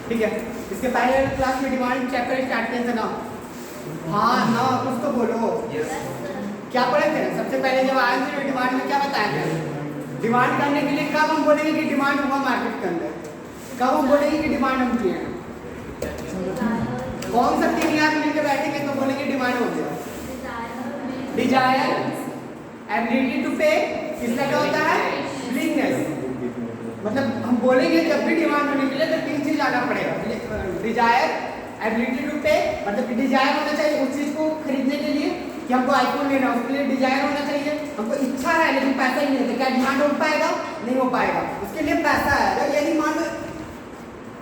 ठीक है, इसके पहले क्लास में डिमांड चैप्टर स्टार्ट किया था ना? हाँ ना, कुछ तो बोलो। क्या पढ़े थे सबसे पहले जब आए थे डिमांड में? क्या बताया था? डिमांड करने के लिए कब हम बोलेंगे कि डिमांड हुआ मार्केट के अंदर? कब हम बोलेंगे कि डिमांड हम किए हैं? कौन सा तीन यार मिलकर बैठेंगे तो बोलेंगे डिमांड हो गया? डिजायर, एबिलिटी टू पे, किसका क्या होता है? विलिंगनेस। मतलब हम बोलेंगे जब भी डिमांड होने के लिए तो तीन चीज आना पड़ेगा। डिजायर, एबिलिटी टू पे, मतलब डिजायर होना चाहिए उस चीज को खरीदने के लिए कि हमको आईफोन लेना है, उसके लिए डिजायर होना चाहिए। हमको इच्छा है लेकिन पैसा ही नहीं है, तो क्या डिमांड हो पाएगा? नहीं हो पाएगा। उसके लिए पैसा है, अगर यदि मान लो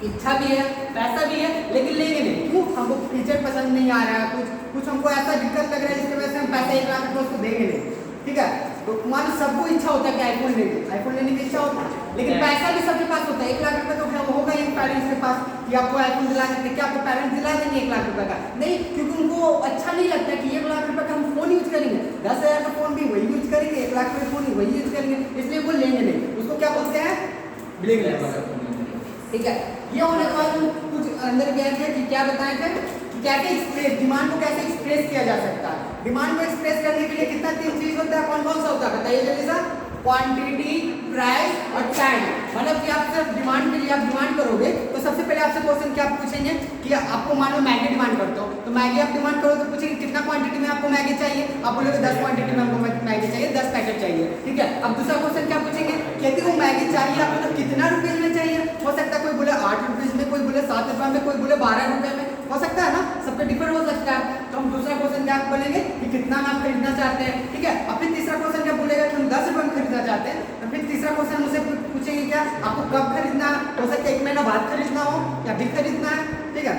इच्छा भी है, पैसा भी है, लेकिन लेंगे नहीं, क्यों? हमको फीचर पसंद नहीं आ रहा है, कुछ हमको ऐसा दिक्कत लग रहा है जिसकी वजह से हम पैसा 1 लाख रुपये उसको देंगे नहीं। ठीक है, तो मान लो सबको इच्छा होता है कि आईफोन लेने की इच्छा होती है, लेकिन पैसा भी सबके पास होता है। 1 लाख रुपए तो होगा ही पेरेंट्स के पास कि आपको आईफोन दिला सकते, क्या आपको पेरेंट्स दिला देंगे 1 लाख रुपए का? नहीं, क्योंकि उनको अच्छा नहीं लगता कि 1 लाख रुपए का हम फोन यूज करेंगे, 10,000 का फोन भी वही यूज करेंगे, 1 लाख का फोन वही यूज करेंगे, इसलिए वो लेंगे नहीं। उसको क्या बोलते हैं? विलिंगनेस। ठीक है, ये होने के बाद हम कुछ अंदर गए थे कि क्या बताए थे कि कैसे एक्सप्रेस डिमांड को कैसे एक्सप्रेस किया जा सकता है। डिमांड को एक्सप्रेस करने के लिए कितना तीन चीज होता है, कौन कौन सा होता है बताइए जल्दी सा? क्वांटिटी, प्राइस और टाइम। मतलब कि आप सिर्फ डिमांड के लिए आप डिमांड करोगे तो सबसे पहले आपसे क्वेश्चन क्या पूछेंगे कि आपको मान लो मैगी डिमांड करते हो, तो मैगी आप डिमांड करो तो पूछेंगे कितना क्वांटिटी में आपको मैगी चाहिए, आप बोलोगे 10 क्वांटिटी में हमको मैगी चाहिए, 10 पैकेट चाहिए। ठीक है, अब दूसरा क्वेश्चन क्या पूछेंगे, यदि वो मैगी चाहिए आपको तो कितना रुपीज में चाहिए? हो सकता है कोई बोले 8 रुपीज में, कोई बोले 7 रुपए में, कोई बोले 12 रुपए में, हो सकता है ना, सबका डिफर हो सकता है। तो हम दूसरा क्वेश्चन क्या बोलेंगे कि कितना आप खरीदना चाहते हैं। ठीक है, अब फिर तीसरा क्वेश्चन क्या बोलेगा कि हम 10 रुपए में खरीदना चाहते हैं, तो फिर तीसरा क्वेश्चन मुझसे पूछेंगे क्या आपको कब खरीदना है, हो सकता है 1 महीना बाद खरीदना हो या अभी खरीदना है। ठीक है,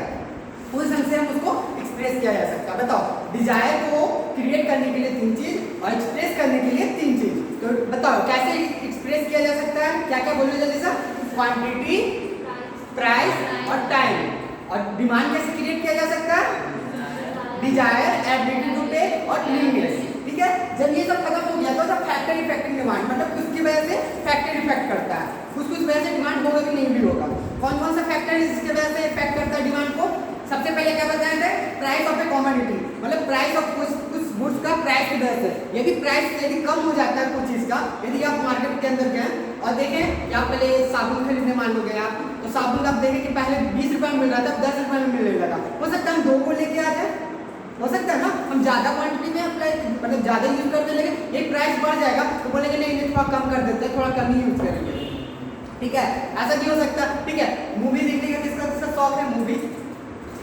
उस ढंग से हम उसको एक्सप्रेस किया जा सकता है। बताओ, डिजायर को क्रिएट करने के लिए 3 चीज और एक्सप्रेस करने के लिए 3 चीज, तो बताओ कैसे एक्सप्रेस किया जा सकता है? क्या क्या बोलो जल्दी सा? क्वांटिटी, प्राइस और टाइम। और डिमांड कैसे क्रिएट किया जा सकता है? डिजायर, एबिलिटी टू पे और विलिंगनेस। ठीक है, जब ये सब खत्म हो गया तो फैक्टर इफेक्टिव डिमांड, मतलब उसकी वजह से फैक्टर इफेक्ट करता है, कुछ वजह से डिमांड होगा कि नहीं भी होगा। कौन कौन सा फैक्टर है जिसकी वजह से इफेक्ट करता है डिमांड को? सबसे पहले क्या बताया था? प्राइस ऑफ ए कमोडिटी, मतलब प्राइस ऑफ कुछ गुड्स का प्राइस की वजह से। यदि प्राइस यदि कम हो जाता है कुछ चीज का, यदि आप मार्केट के अंदर गए और देखें कि आप पहले साबुन खरीदने मान लो गए आप, तो साबुन आप देखें कि पहले 20 रुपए में मिल रहा था, 10 रुपए में मिल रहा था, हो सकता है हम 2 को लेके आ जाए, हो सकता है ना, हम ज्यादा क्वांटिटी में अप्लाई मतलब ज्यादा यूज करने लगे, एक प्राइस बढ़ जाएगा तो बोलेंगे नहीं थोड़ा कम कर देते हैं, थोड़ा कम ही यूज करेंगे। ठीक है, ऐसा नहीं हो सकता। ठीक है, मूवी देखने का किसका शौक है?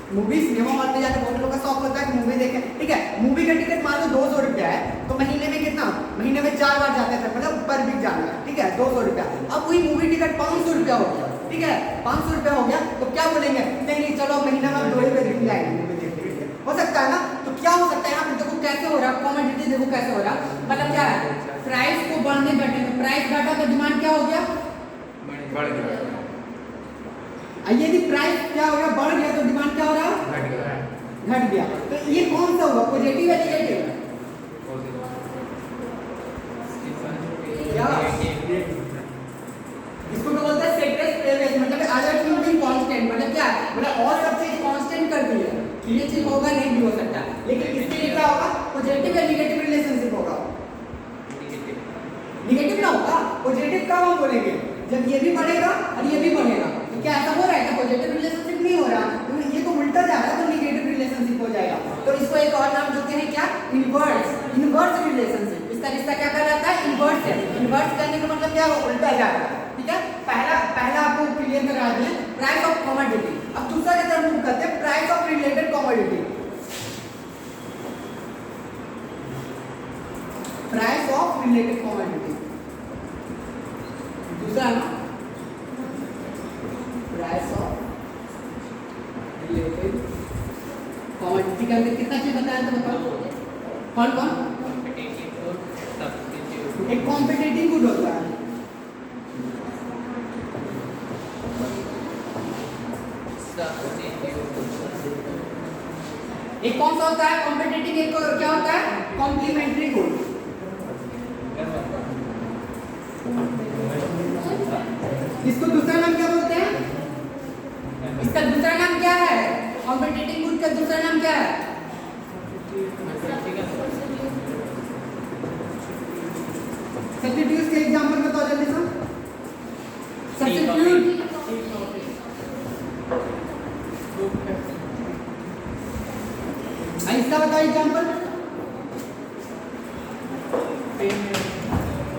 मूवी सिनेमा हॉल में जाकर बहुत लोगों का शौक होता है कि मूवी देखें। ठीक है, मूवी का टिकट मान लो 200 रुपया है, तो महीने में कितना? महीने में 4 बार जाते थे, मतलब पर वीक जाना है। ठीक है, 200 रुपया। अब वही मूवी टिकट 500 रुपया हो गया। ठीक है, 500 रुपया हो गया तो क्या बोलेंगे? नहीं चलो महीना में 2 ही दिन जाएंगे मूवी देखने के लिए, हो सकता है ना। तो क्या हो सकता है यहाँ पे देखो कैसे हो रहा है, कॉमोडिटी देखो कैसे हो रहा है, मतलब क्या है, प्राइस को बढ़ने बैठे में प्राइस घटा तो डिमांड क्या हो गया? बढ़ गया। यदि प्राइस क्या हो गया? बढ़ गया तो डिमांड क्या हो रहा? घट गया। तो ये कौन सा हुआ, पॉजिटिव या नेगेटिव? इसको क्या बोलते हैं? सेक्रेट प्रेवेज, मतलब अदर थिंग बीइंग कांस्टेंट, मतलब क्या है, मतलब और सब चीज कांस्टेंट कर दी है कि ये चीज होगा नहीं भी हो सकता, लेकिन इसके लिए क्या होगा? पॉजिटिव या नेगेटिव रिलेशनशिप होगा? नेगेटिव ना होगा, पॉजिटिव कब हम बोलेंगे? जब ये भी बढ़ेगा और ये भी बढ़ेगा। तो क्या ऐसा हो रहा है क्या? पॉजिटिव रिलेशनशिप नहीं हो रहा, तो ये तो उल्टा जा रहा है, तो नेगेटिव रिलेशनशिप हो जाएगा। तो इसको एक और नाम देते हैं क्या? Inverse relationship. इसका रिश्ता क्या कहलाता है? इनवर्स है। इनवर्स करने का मतलब क्या है? उल्टा जा रहा है। ठीक है, पहला आपको क्लियर करा दिया प्राइस ऑफ कमोडिटी। अब दूसरा क्या टर्म कहते हैं? Price of related commodity. Price of related commodity दूसरा ना, प्राइस ऑफ रिलेटेड कमोडिटी का कितना चीज बताया था बताओ? कौन? एक कॉम्पिटिटिव गुड होता है, एक कौन सा होता है? कॉम्पिटिटिव। एक क्या होता है? Complementary good. इसको दूसरा नाम क्या बोलते हैं? इसका दूसरा नाम क्या है? कॉम्पिटिटिव गुड का दूसरा नाम क्या है? सब्स्टिट्यूट के एग्जांपल बताओ जल्दी से। सब्स्टिट्यूट इसका बताओ एग्जांपल।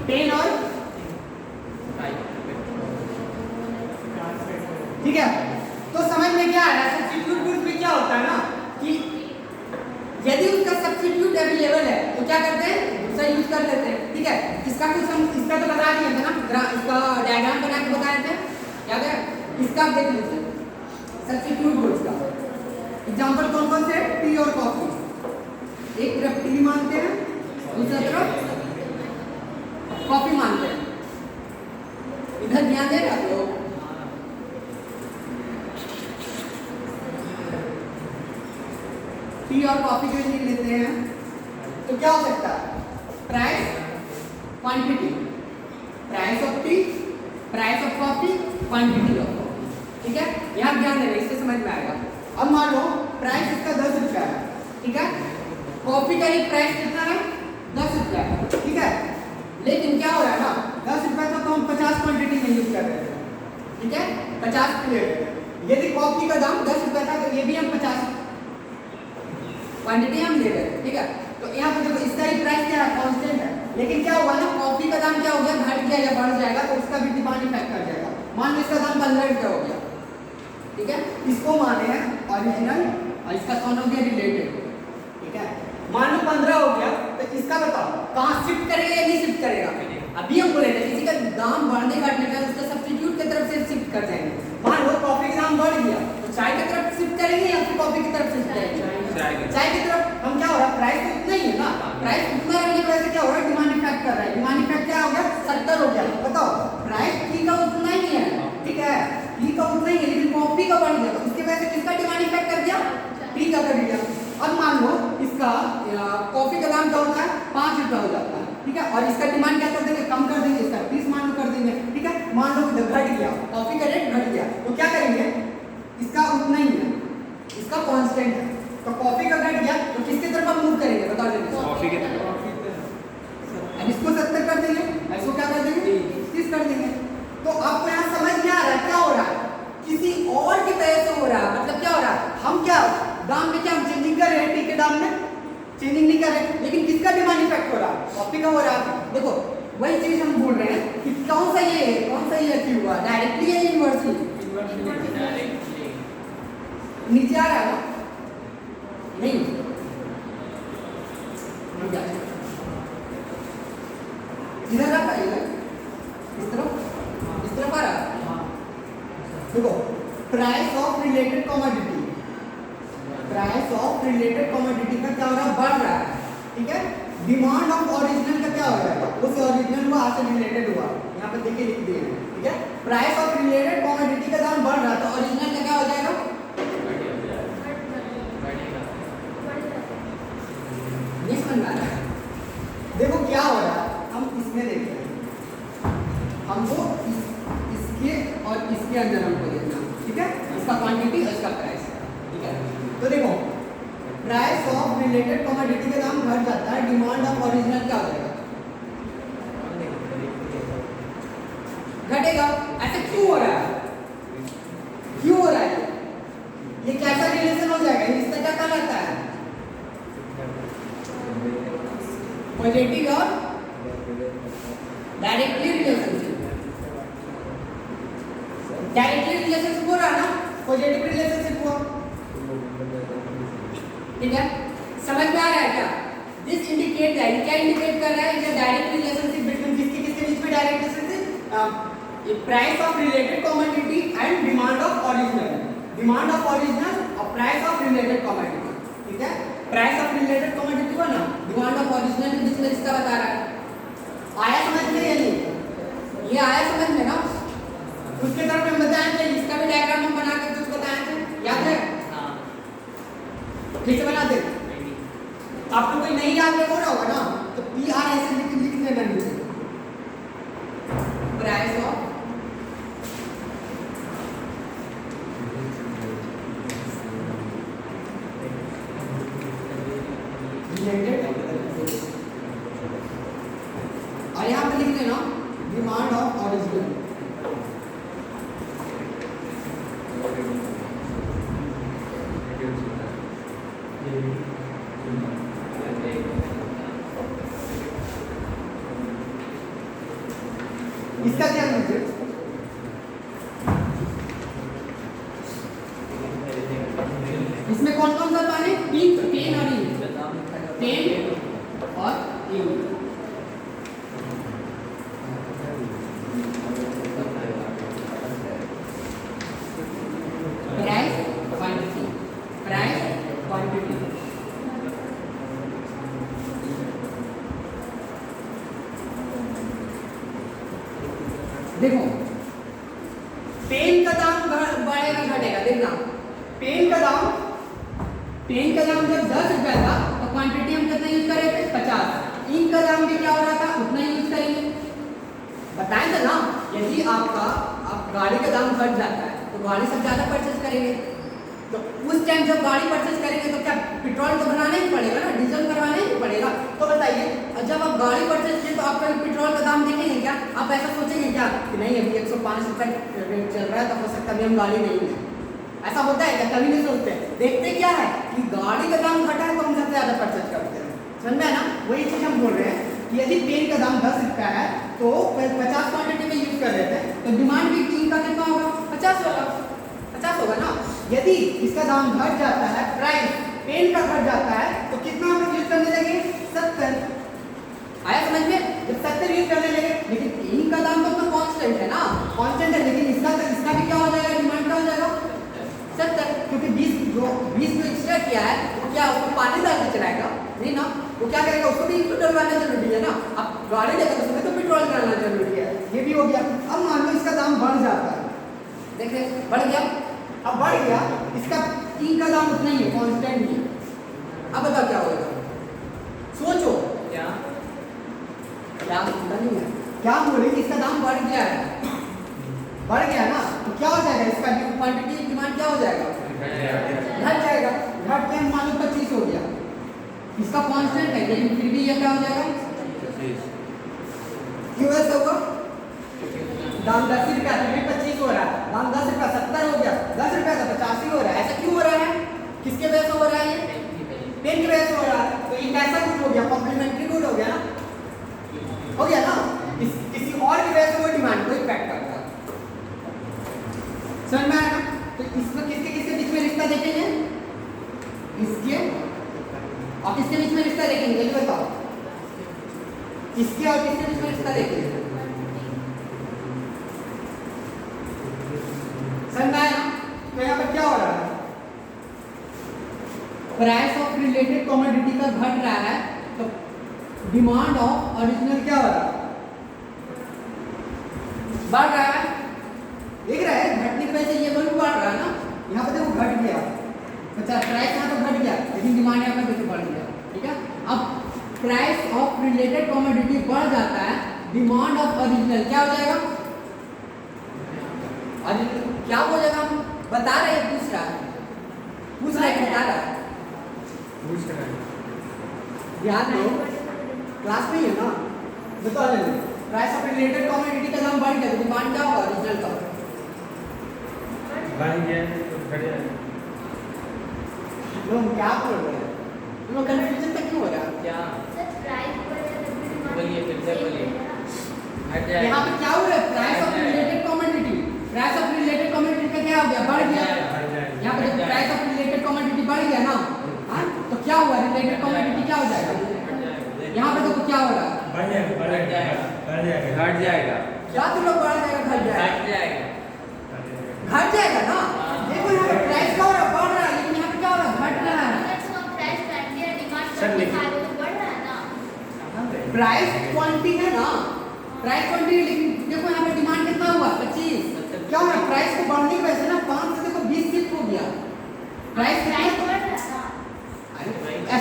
पेन और ठीक है। तो समझ में क्या आ रहा है? सब्स्टिट्यूट गुड्स में क्या होता है ना कि यदि उसका सब्स्टिट्यूट अवेलेबल है तो क्या करते हैं? दूसरा यूज कर लेते हैं। ठीक है, इसका कुछ हम इसका तो बता दिए थे ना, इसका डायग्राम बना के बताए थे, याद है? इसका आप देख लीजिए सब्स्टिट्यूट गुड्स का एग्जांपल कौन कौन से है? टी और कॉफी। एक तरफ टी मानते हैं, दूसरी तरफ कॉफी मानते हैं। इधर ध्यान दे रहे आप लोग? टी और कॉफी को लिख लेते हैं तो क्या हो सकता है? Price, quantity, price of T, price of coffee, quantity of coffee. ठीक है, यहाँ ध्यान देना, इससे समझ में आएगा। अब मान लो प्राइस इसका 10 रुपया है, ठीक है, कॉफी का एक प्राइस कितना है? 10 रुपया, ठीक है। लेकिन क्या हो रहा है ना, 10 रुपया तो हम 50 क्वांटिटी में यूज कर रहे हैं, ठीक है, 50 प्लेट। यदि कॉफी का दाम 10 रुपया था तो ये भी हम 50 क्वांटिटी हम ले रहे हैं, ठीक है। तो यहाँ पर देखो इसका ही प्राइस क्या है? कांस्टेंट है। लेकिन क्या हुआ ना, कॉफी का दाम क्या हो गया? घट गया या बढ़ जाएगा तो उसका भी डिमांड इफेक्ट कर जाएगा। मान लो इसका दाम 15 रुपया हो गया, ठीक है, इसको माने हैं ओरिजिनल और इसका कौन हो गया? रिलेटेड, ठीक है। मान लो 15 हो गया तो इसका बताओ कहाँ शिफ्ट करेगा या नहीं शिफ्ट करेगा? अभी हम बोले थे किसी का दाम बढ़ने घटने का उसका सब्स्टिट्यूट की तरफ से शिफ्ट कर जाएंगे। मान लो कॉफी का दाम बढ़ गया तो चाय की तरफ शिफ्ट करेंगे या फिर कॉफी की तरफ शिफ्ट करेंगे? चाय की तरफ। हम क्या हो रहा है? प्राइस तो उतना ही है ना, प्राइस उतना रहने की वजह से क्या हो रहा है? डिमांड इफेक्ट कर रहा है। डिमांड इफेक्ट क्या हो गया? 70 हो गया। बताओ प्राइस टी का उतना ही है, ठीक है, टी का उतना ही है, लेकिन कॉफी का बढ़ गया तो उसकी वजह से किसका डिमांड इफेक्ट कर दिया? टी का कर दिया। अब मान लो इसका कॉफी का दाम क्या होता है? 5 रुपया हो जाता है, ठीक है, और इसका डिमांड क्या कर देंगे? कम कर देंगे, इसका 30 मान लो कर देंगे, ठीक है। मान लो घट गया, कॉफी का रेट घट गया तो क्या करेंगे? इसका उतना ही है, इसका कांस्टेंट है, तो कॉफी का घट गया तो किसकी तरफ हम मूव करेंगे? बताओ जल्दी। कॉफी की तरफ। अब इसको 70 कर देंगे, इसको क्या कर देंगे? 30 कर देंगे। तो आपको यहाँ समझ में आ रहा है क्या हो रहा है? किसी और की वजह से हो रहा है। मतलब क्या हो रहा है? हम क्या दाम में क्या चेंजिंग कर रहे हैं? टी के दाम में चेंजिंग नहीं कर रहे, लेकिन किसका डिमांड इफेक्ट हो रहा है? कॉफी का हो रहा है। देखो वही चीज हम बोल रहे हैं कि कौन सा ये क्यों हुआ? डायरेक्टली या इनवर्सली? नीचे आ रहा है ना? नहीं, इधर आ रहा है, इस तरफ आ रहा है। देखो price of related commodity, price of related commodity का क्या हो रहा है? बढ़ रहा है, ठीक है। डिमांड ऑफ ओरिजिनल का क्या हो जाएगा? उस ओरिजिनल हुआ से रिलेटेड हुआ, यहाँ पे देखिए लिख दिए हैं, ठीक है। प्राइस ऑफ रिलेटेड कमोडिटी का दाम बढ़ रहा है तो ओरिजिनल का क्या हो जाएगा? नहीं समझ में आ रहा है? देखो क्या हो रहा है, हम इसमें देखते हैं, हमको इसके और इसके अंदर हमको देखना, ठीक है, इसका क्वांटिटी और इसका प्राइस, ठीक है। तो देखो प्राइस ऑफ रिलेटेड कमोडिटी का दाम घट जाता है, डिमांड ऑफ ओरिजिनल क्या हो जाएगा? घटेगा। ऐसे क्यों हो रहा है? क्यों हो रहा है? ये कैसा रिलेशन हो जाएगा? इसका क्या कहलाता है? पॉजिटिव और डायरेक्टली रिलेशनशिप। डायरेक्टली रिलेशनशिप हो रहा है ना, पॉजिटिव रिलेशनशिप हुआ, ठीक है। समझ में आ रहा है क्या? दिस इंडिकेट दैट, क्या इंडिकेट कर रहा है? Is a direct relationship between किसके किसके बीच में? Direct relationship, price of related commodity and demand of original. Demand of original और प्राइस ऑफ रिलेटेड कमोडिटी, ठीक है। प्राइस ऑफ रिलेटेड कमोडिटी हुआ ना, डिमांड ऑफ ओरिजिनल के बीच में रिश्ता बता रहा है। आया समझ में? या नहीं? ये आया समझ में ना? उसके तरफ हम बताए थे, इसका भी डायग्राम हम बना के कुछ बताए थे, याद है? हाँ, ठीक से बना दे। आपको कोई नहीं याद हो रहा होगा ना तो PR ऐसे लिख देना नीचे, प्राइस ऑफ इसमें कौन कौन सा पानी? पेन और इंक, पेन और ink. Price quantity, price quantity. देखो पेन का दाम बढ़ेगा घटेगा, देखना पेन का दाम जब 10 रुपया था तो क्वांटिटी हम कितना यूज कर रहे थे? 50। इंक का दाम भी क्या हो रहा था? उतना ही यूज करेंगे। बताएं तो ना, यदि आप गाड़ी का दाम घट जाता है तो गाड़ी से ज्यादा परचेज करेंगे, तो उस टाइम जब गाड़ी परचेज करेंगे तो क्या पेट्रोल तो बनाना ही पड़ेगा ना, डीजल करवाना ही पड़ेगा। तो बताइए जब आप गाड़ी परचेज किए तो आप कभी पेट्रोल का दाम देखेंगे क्या? आप ऐसा सोचेंगे क्या कि नहीं अभी 105 रुपये रेट चल रहा है तो हो सकता है अभी हम गाड़ी नहीं लें? ऐसा होता है क्या? कभी नहीं सोचते। देखते क्या है कि गाड़ी का दाम घटा है तो हम सबसे ज्यादा परचेज करते हैं। समझ में है ना? वही चीज हम बोल रहे हैं कि यदि पेन का दाम 10 रुपया है तो 50 क्वांटिटी में यूज कर रहे थे तो डिमांड भी इनका कितना होगा? 50 होगा, 50 होगा ना। यदि इसका दाम घट जाता है, प्राइस पेन का घट जाता है तो कितना हम यूज करने लगे? 70। आया समझ में? जब 70 यूज करने लगे, लेकिन इंक का दाम तो अपना कांस्टेंट है ना, कांस्टेंट है, लेकिन इसका भी क्या हो जाएगा? डिमांड क्या हो जाएगा? 70, क्योंकि 20 जो एक्स्ट्रा किया है तो क्या उसको पानी डाल के चलाएगा? नहीं ना, वो क्या करेगा? उसको भी इंक डलवाना जरूरी है ना। अब गाड़ी लेकर उसमें तो पेट्रोल डालना जरूरी है। ये भी हो गया। अब मान लो इसका दाम बढ़ जाता है, देखे बढ़ गया, अब बढ़ गया, इसका इंक का दाम उतना ही है, कांस्टेंट ही है। अब बताओ क्या होगा? सोचो क्या नहीं है, क्या बोले कि इसका दाम बढ़ गया है, बढ़ गया ना, तो क्या हो जाएगा? इसका क्वांटिटी डिमांड क्या हो जाएगा? घट जाएगा। घट के मान लो 25 हो गया, इसका कांस्टेंट है लेकिन फिर भी ये क्या हो जाएगा? क्यों ऐसा होगा? दाम 10 रुपया फिर भी 25 हो रहा है, दाम 10 रुपया 70 हो गया, 10 रुपया का 85 हो रहा है। ऐसा क्यों हो रहा है? किसके वजह से हो रहा है? पेन की वजह से हो रहा है। तो ये कैसा गुड हो गया? कॉम्प्लीमेंट्री गुड हो गया ना, हो गया ना। किसी और की वजह से वो डिमांड को इफेक्ट करता है। समझ में आया? तो इसमें किसके किसके बीच में रिश्ता देखेंगे? इसके और किसके बीच में रिश्ता देखेंगे? ये बताओ, इसके और किसके बीच में रिश्ता देखेंगे? समझ में आया? तो यहाँ पर क्या हो रहा है? प्राइस ऑफ रिलेटेड कमोडिटी का घट रहा है तो डिमांड ऑफ ओरिजिनल क्या हो रहा है? बढ़ रहा है। देख रहा है घटने की वजह से ये वैल्यू बढ़ रहा है ना। यहाँ पे देखो घट गया, अच्छा प्राइस यहाँ तो घट गया लेकिन डिमांड यहाँ पर देखो बढ़ गया। ठीक है, अब प्राइस ऑफ रिलेटेड कमोडिटी बढ़ जाता है, डिमांड ऑफ ओरिजिनल क्या हो जाएगा? ओरिजिनल क्या हो जाएगा? हम बता रहे हैं, पूछ रहा है, बता रहा है, ध्यान दो, क्लास में ही है ना, बता रहे हैं। प्राइस ऑफ रिलेटेड कमोडिटी का दाम बढ़ गया तो डिमांड क्या होगा? ओरिजिनल का बढ़ गया तो घट जाएगा। लोग क्या बोल रहे हैं? तुम लोग कंफ्यूजन तक क्यों हो रहा है? क्या बोलिए, फिर से बोलिए। यहाँ पे क्या हो रहा है? Price of related commodity, price of related commodity का क्या हो गया? बढ़ गया। यहाँ पे प्राइस ऑफ रिलेटेड कमोडिटी बढ़ गया ना, हाँ तो क्या हुआ? रिलेटेड कमोडिटी क्या हो जाएगा? यहाँ पे देखो क्या हो रहा है? बढ़ जाएगा, घट जाएगा। क्या तुम लोग बढ़ जाएगा, घट जाएगा? घट जाएगा ना। देखो यहाँ पे प्राइस क्या हो रहा है? बढ़ रहा है, लेकिन यहाँ पे क्या हो रहा है? घट रहा है। प्राइस क्वांटिटी है ना, प्राइस क्वांटिटी, लेकिन देखो यहाँ पे डिमांड कितना हुआ? 25। क्या हो रहा है? प्राइस को बढ़ने की वजह से ना 5 से देखो 20 शिफ्ट हो गया। प्राइस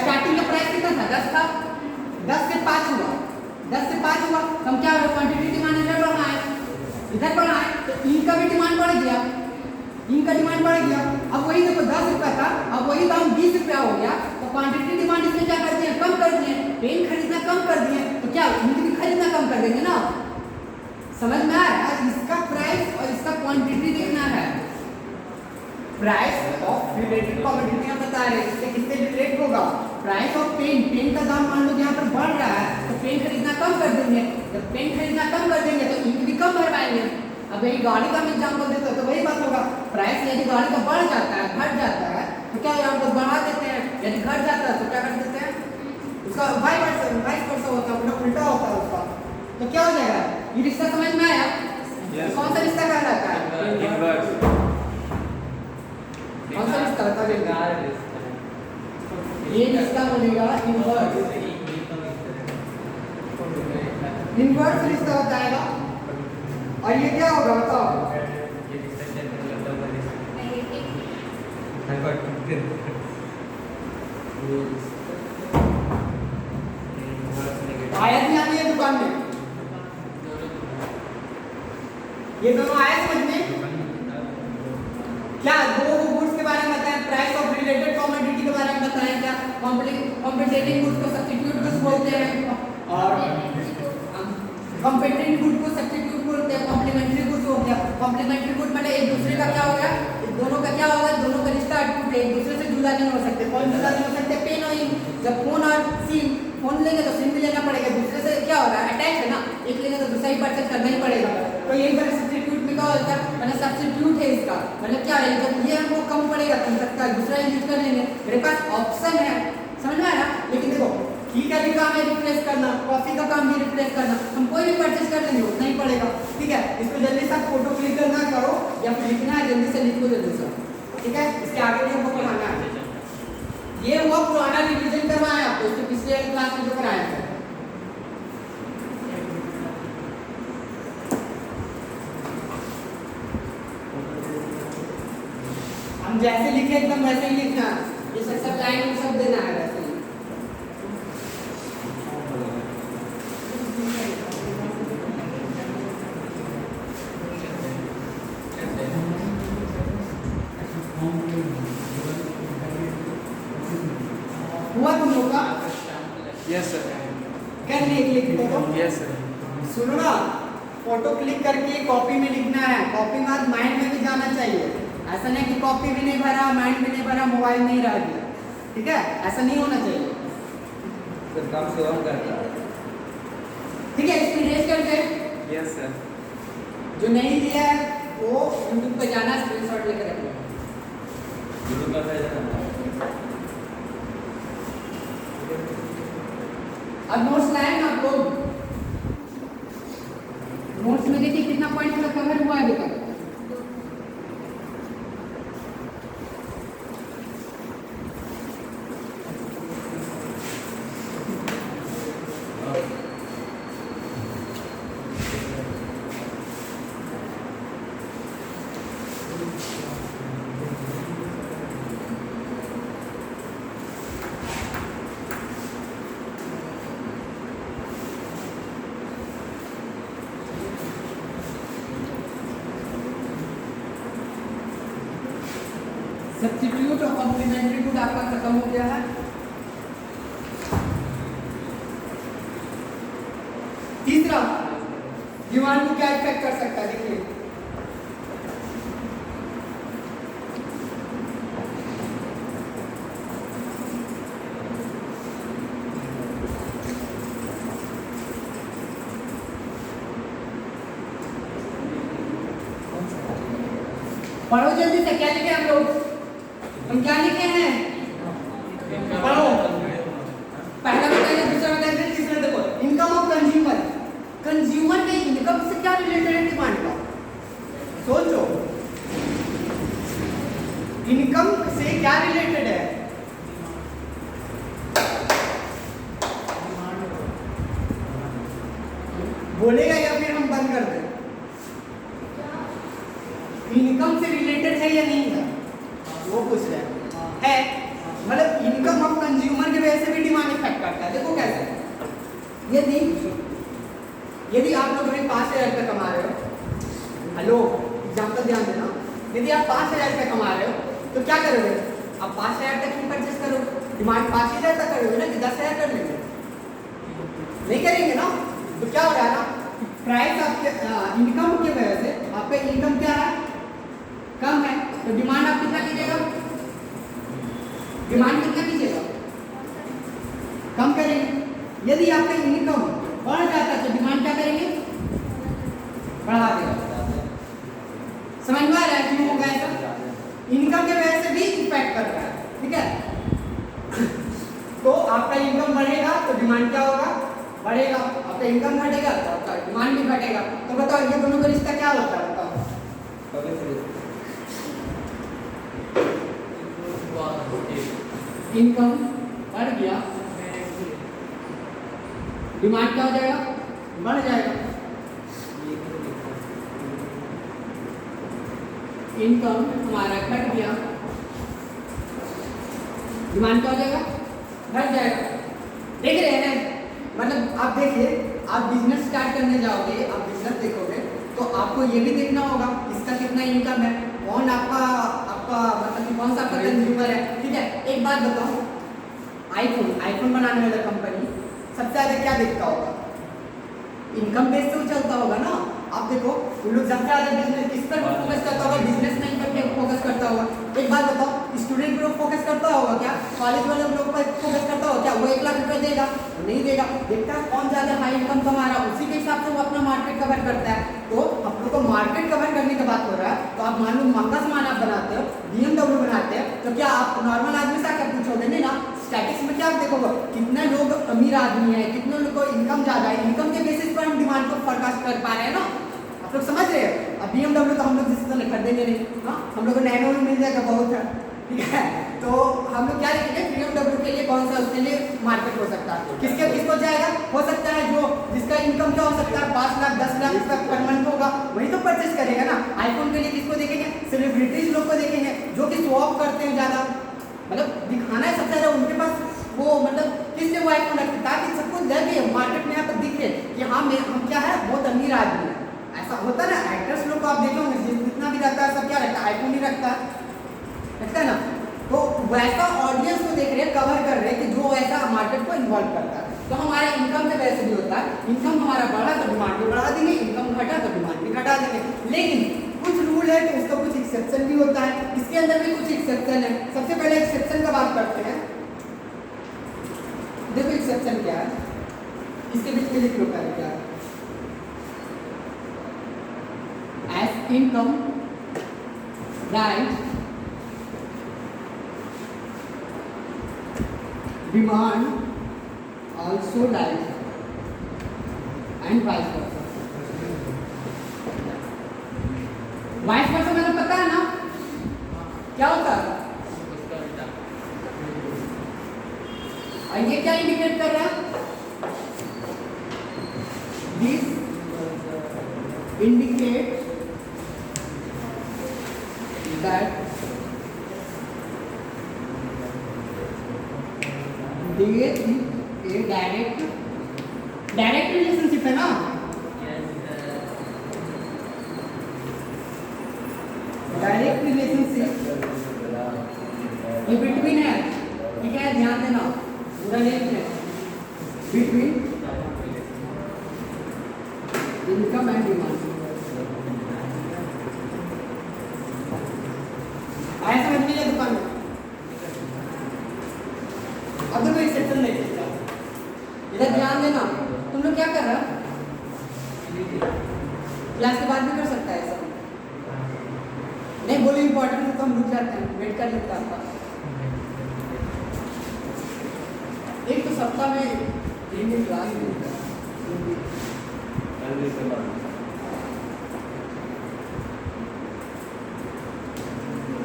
स्टार्टिंग का प्राइस कितना था? 10 था, 10 से 5 हुआ, 10 से 5 हुआ, हम क्या हो? क्वांटिटी डिमांड इधर बढ़ना है, इधर बढ़ना है, तो इनका भी डिमांड बढ़ गया, इनका डिमांड बढ़ गया। अब वही देखो 10 रुपया था, अब वही दाम 20 रुपया हो गया, तो क्वांटिटी डिमांड इसमें क्या कर दिए? कम कर दिए। पेन खरीदना कम कर दिए तो क्या इनकी भी खरीदना कम कर देंगे ना। समझ में आ रहा है? इसका प्राइस और इसका क्वांटिटी देखना है। प्राइस ऑफ रिलेटेड कमोडिटी हम बता रहे हैं, इससे किससे रिलेट होगा? प्राइस ऑफ पेन, पेन का दाम मान लो यहाँ पर बढ़ रहा है तो पेन खरीदना कम कर देंगे, जब पेन खरीदना कम कर देंगे तो इंक भी कम भरवाएंगे। अब यही गाड़ी का एग्जाम्पल देते हो तो वही बात होगा। प्राइस यदि गाड़ी का बढ़ जाता है, घट जाता है तो क्या यहाँ तो बढ़ा देते हैं, यदि घट जाता है तो क्या कर देते हैं, उसका वाइस वर्सा होता है, मतलब उल्टा होता है उसका। तो क्या हो जाएगा, ये रिश्ता समझ में आया? कौन सा रिश्ता कहलाता है? इनवर्स। कौन सा रिश्ता होता है? ये रिश्ता बनेगा इनवर्स। इनवर्स रिश्ता होता है ना। और ये क्या होगा बताओ? आया नहीं आती है दुकान में? ये दोनों आया समझ में? क्या दो गुड्स के बारे में बताएं, प्राइस ऑफ रिलेटेड कमोडिटी के बारे में बताएं, क्या कॉम्पिटिटिव गुड्स को सब्स्टिट्यूट गुड्स बोलते हैं, और कॉम्पिटिटिव गुड को सब्स्टिट्यूट बोलते हैं, कॉम्प्लीमेंट्री गुड्स हो गया। कॉम्प्लीमेंट्री गुड मतलब एक दूसरे का क्या हो गया, दोनों का क्या होगा, दोनों का रिश्ता अटूट है, एक दूसरे से जुदा नहीं हो सकते। कौन जुदा नहीं हो सकते? पेन और इंक। जब फोन और सिम, फोन लेंगे तो सिम भी लेना पड़ेगा, दूसरे से क्या हो रहा है, अटैच है ना, एक लेंगे तो दूसरा ही परचेज करना ही पड़ेगा। तो यही पर सब्स्टिट्यूट में क्या होता है, मतलब सब्स्टिट्यूट है इसका मतलब क्या है, जब ये हमको कम पड़ेगा तो सकता दूसरा यूज कर लेंगे, मेरे पास ऑप्शन है, समझ में आया? लेकिन देखो घी का भी काम है रिप्लेस करना, कॉफी का काम भी रिप्लेस करना, हम कोई भी परचेज कर लेंगे उतना ही पड़ेगा, ठीक है। इसको जल्दी से फोटो क्लिक करना करो या फिर लिखना है, जल्दी से लिखो जल्दी से, ठीक है। इसके आगे भी हमको पढ़ाना है। ये हुआ पुराना रिवीजन करवाया आपको, इसके पिछले क्लास में जो कराया था। हम जैसे लिखे एकदम वैसे ही लिखना है, ये सब लाइन सब देना है वैसे ही। हुआ तुम लोग का? Yes sir. कर लिए क्लिक करो? Yes sir. सुनो ना, फोटो क्लिक करके कॉपी में लिखना है, कॉपी में बाद माइंड में भी जाना चाहिए। ऐसा नहीं कि कॉपी भी नहीं भरा, माइंड भी नहीं भरा, मोबाइल नहीं रह गया, ठीक है, ऐसा नहीं होना चाहिए। सर काम से हम करता है। ठीक है, इसको इरेज कर दे। Yes sir. जो नहीं दिया है वो YouTube पे जाना, स्क्रीनशॉट लेकर रखना। यूट्यूब पर भेज देना। अब नोट्स लाए ना आप लोग, नोट्स में देखिए कितना पॉइंट का कवर हुआ है अभी तक। सब्स्टिट्यूट और कॉम्प्लीमेंट्री गुड आपका खत्म हो गया है। तीसरा, डिमांड को क्या इफेक्ट कर सकता है, देखिए पढ़ो जल्दी से, क्या लिखे हम लोग, हम क्या लिखे हैं, पढ़ो। पहला बताइए, दूसरा बताइए, तीसरा देखो, इनकम ऑफ कंज्यूमर। कंज्यूमर के इनकम से क्या रिलेटेड है डिमांड का, सोचो, इनकम से क्या रिलेटेड है, बोलेगा या फिर हम बंद कर दें? इनकम से रिलेटेड है या नहीं है, वो पूछ रहे हैं, है मतलब इनकम ऑफ कंज्यूमर की वजह से भी डिमांड इफेक्ट करता है। देखो कैसे, यदि आप लोग अभी 5,000 रुपये कमा रहे हो, हेलो एग्जाम्पल ध्यान देना, यदि आप 5,000 रुपये कमा रहे हो तो क्या करोगे, आप 5,000 तक ही परचेस करोगे, डिमांड 5,000 तक करोगे ना कि 10,000 कर लेंगे, नहीं करेंगे ना। तो क्या हो रहा है ना, प्राइस आपके इनकम की वजह से आपका इनकम क्या है, कम है, तो डिमांड आप कितना कीजिएगा, डिमांड कितना कीजिएगा, कम करेंगे। यदि आपका इनकम बढ़ जाता है तो डिमांड क्या करेंगे, बढ़ा देगा। समझ में आ रहा है क्यों होगा ऐसा, इनकम के वजह से भी इफेक्ट कर रहा है, ठीक है। आपका इनकम बढ़ेगा तो डिमांड क्या होगा, बढ़ेगा। आपका इनकम घटेगा तो आपका डिमांड भी घटेगा। तो बताओ ये दोनों का रिश्ता क्या होता है, बताओ। इनकम बढ़ गया, डिमांड क्या हो जाएगा, बढ़ जाएगा। इनकम हमारा घट गया, डिमांड क्या हो जाएगा, घट जाएगा। देख रहे हैं, मतलब आप देखिए, आप बिजनेस स्टार्ट करने जाओगे, आप बिजनेस देखोगे तो आपको ये भी देखना होगा इसका कितना इनकम है, कौन आपका आपका मतलब कि कौन सा आपका कंज्यूमर है, ठीक है। एक बात बताओ, आईफोन बनाने वाला कंपनी सबसे ज़्यादा क्या देखता होगा, इनकम बेस से चलता होगा ना। आप देखो उन लोग सबसे ज़्यादा बिजनेस किस पर फोकस करता होगा, बिजनेस नहीं करके फोकस करता होगा। एक बात बताओ, स्टूडेंट लोग फोकस करता होगा क्या, कॉलेज वाले लोग पर फोकस करता होगा क्या, वो 1 लाख रुपये देगा, नहीं देगा। देखता है कौन ज़्यादा हाई इनकम कमा रहा है, उसी के हिसाब से वो अपना मार्केट कवर करता है। तो हम लोग को मार्केट कवर करने की बात हो रहा है, तो आप मान लो महंगा सामान आप बनाते हो, BMW बनाते हैं, तो क्या आप नॉर्मल आदमी से आकर पूछोगे, नहीं ना। स्टैटिक्स में क्या आप देखोगे, कितने लोग अमीर आदमी है, कितने लोग को इनकम ज़्यादा है, इनकम के बेसिस पर हम डिमांड को फोरकास्ट कर पा रहे हैं ना। आप लोग समझ रहे हैं। अब BMW तो हम लोग जिस तरह खरीदेंगे नहीं, हाँ, हम लोग को नैनो में मिल जाएगा, बहुत है, ठीक है। तो हम लोग क्या देखेंगे, BMW के लिए कौन सा उसके लिए मार्केट हो सकता है, किसको जाएगा, हो सकता है जो जिसका इनकम क्या हो सकता है 5 लाख 10 लाख तक पर मंथ होगा, वही तो परचेस करेगा ना। आईफोन के लिए किसको देखेंगे, सेलिब्रिटीज लोग को देखेंगे जो कि शो ऑफ करते हैं ज़्यादा, मतलब दिखाना है सबसे ज़्यादा उनके पास, वो मतलब किस लिए वो आईफोन रखते, ताकि सबको लगे मार्केट में यहाँ पर दिखे कि हाँ हम क्या है, बहुत अमीर आदमी है। ऐसा होता है ना, एक्टर्स लोग को आप देखोगे जितना भी रहता है सब क्या रखता है, आईफोन ही रखता है ना। तो वैसा ऑडियंस को देख रहे हैं, कवर कर रहे हैं कि जो ऐसा मार्केट को इन्वॉल्व करता है। तो हमारे इनकम से वैसे भी होता है, इनकम हमारा बढ़ा तो डिमांड भी बढ़ा देंगे, इनकम घटा तो डिमांड भी घटा देंगे। लेकिन कुछ रूल है तो उसका कुछ एक्सेप्शन भी होता है, इसके अंदर भी कुछ एक्सेप्शन है। सबसे पहले एक्सेप्शन का बात करते हैं। देखो एक्सेप्शन क्या है, इसके बीच में लिख लो पहले क्या है। As income rise, demand also rise and vice versa। vice versa मतलब पता है ना क्या होता है, और ये क्या इंडिकेट कर रहा है, this indicate that there is a direct relationship है ना, डायरेक्ट रिलेशनशिप ये बिटवीन है, ठीक है, ध्यान देना पूरा नहीं है, बिटवीन इनकम एंड डिमांड। आया समझ में ये दुकान में। अब देखो एक्सेप्शन नहीं सकता, इधर ध्यान देना। तुम लोग क्या कर रहे हो, क्लास के बाद भी कर सकता है ऐसा, नहीं बोलो इम्पोर्टेंट है तो हम रुक जाते हैं, वेट कर लेते हैं आपका। एक तो सप्ताह में 3 दिन क्लास मिलता है,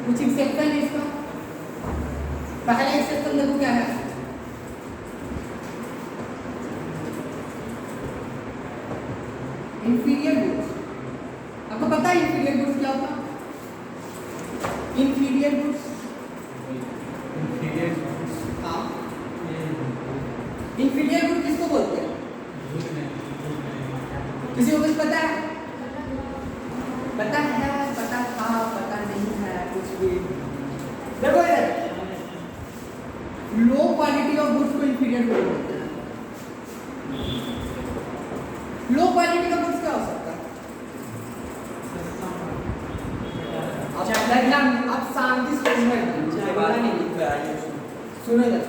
कुछ एक्सेप्शन है इसका। पहला एक्सेप्शन देखो क्या है, इंफीरियर गुड्स। आपको पता है इंफीरियर गुड्स क्या होता है, इंफीरियर गुड्स, हाँ, इंफीरियर गुड्स किसको बोलते हैं, किसी को कुछ पता है, पता है, पता था, पता नहीं है, कुछ भी। देखो यार, लो क्वालिटी ऑफ गुड्स को इंफीरियर गुड्स बोलते हैं। लो क्वालिटी का गुड्स क्या हो सकता है, आप शांति से सुनो इधर।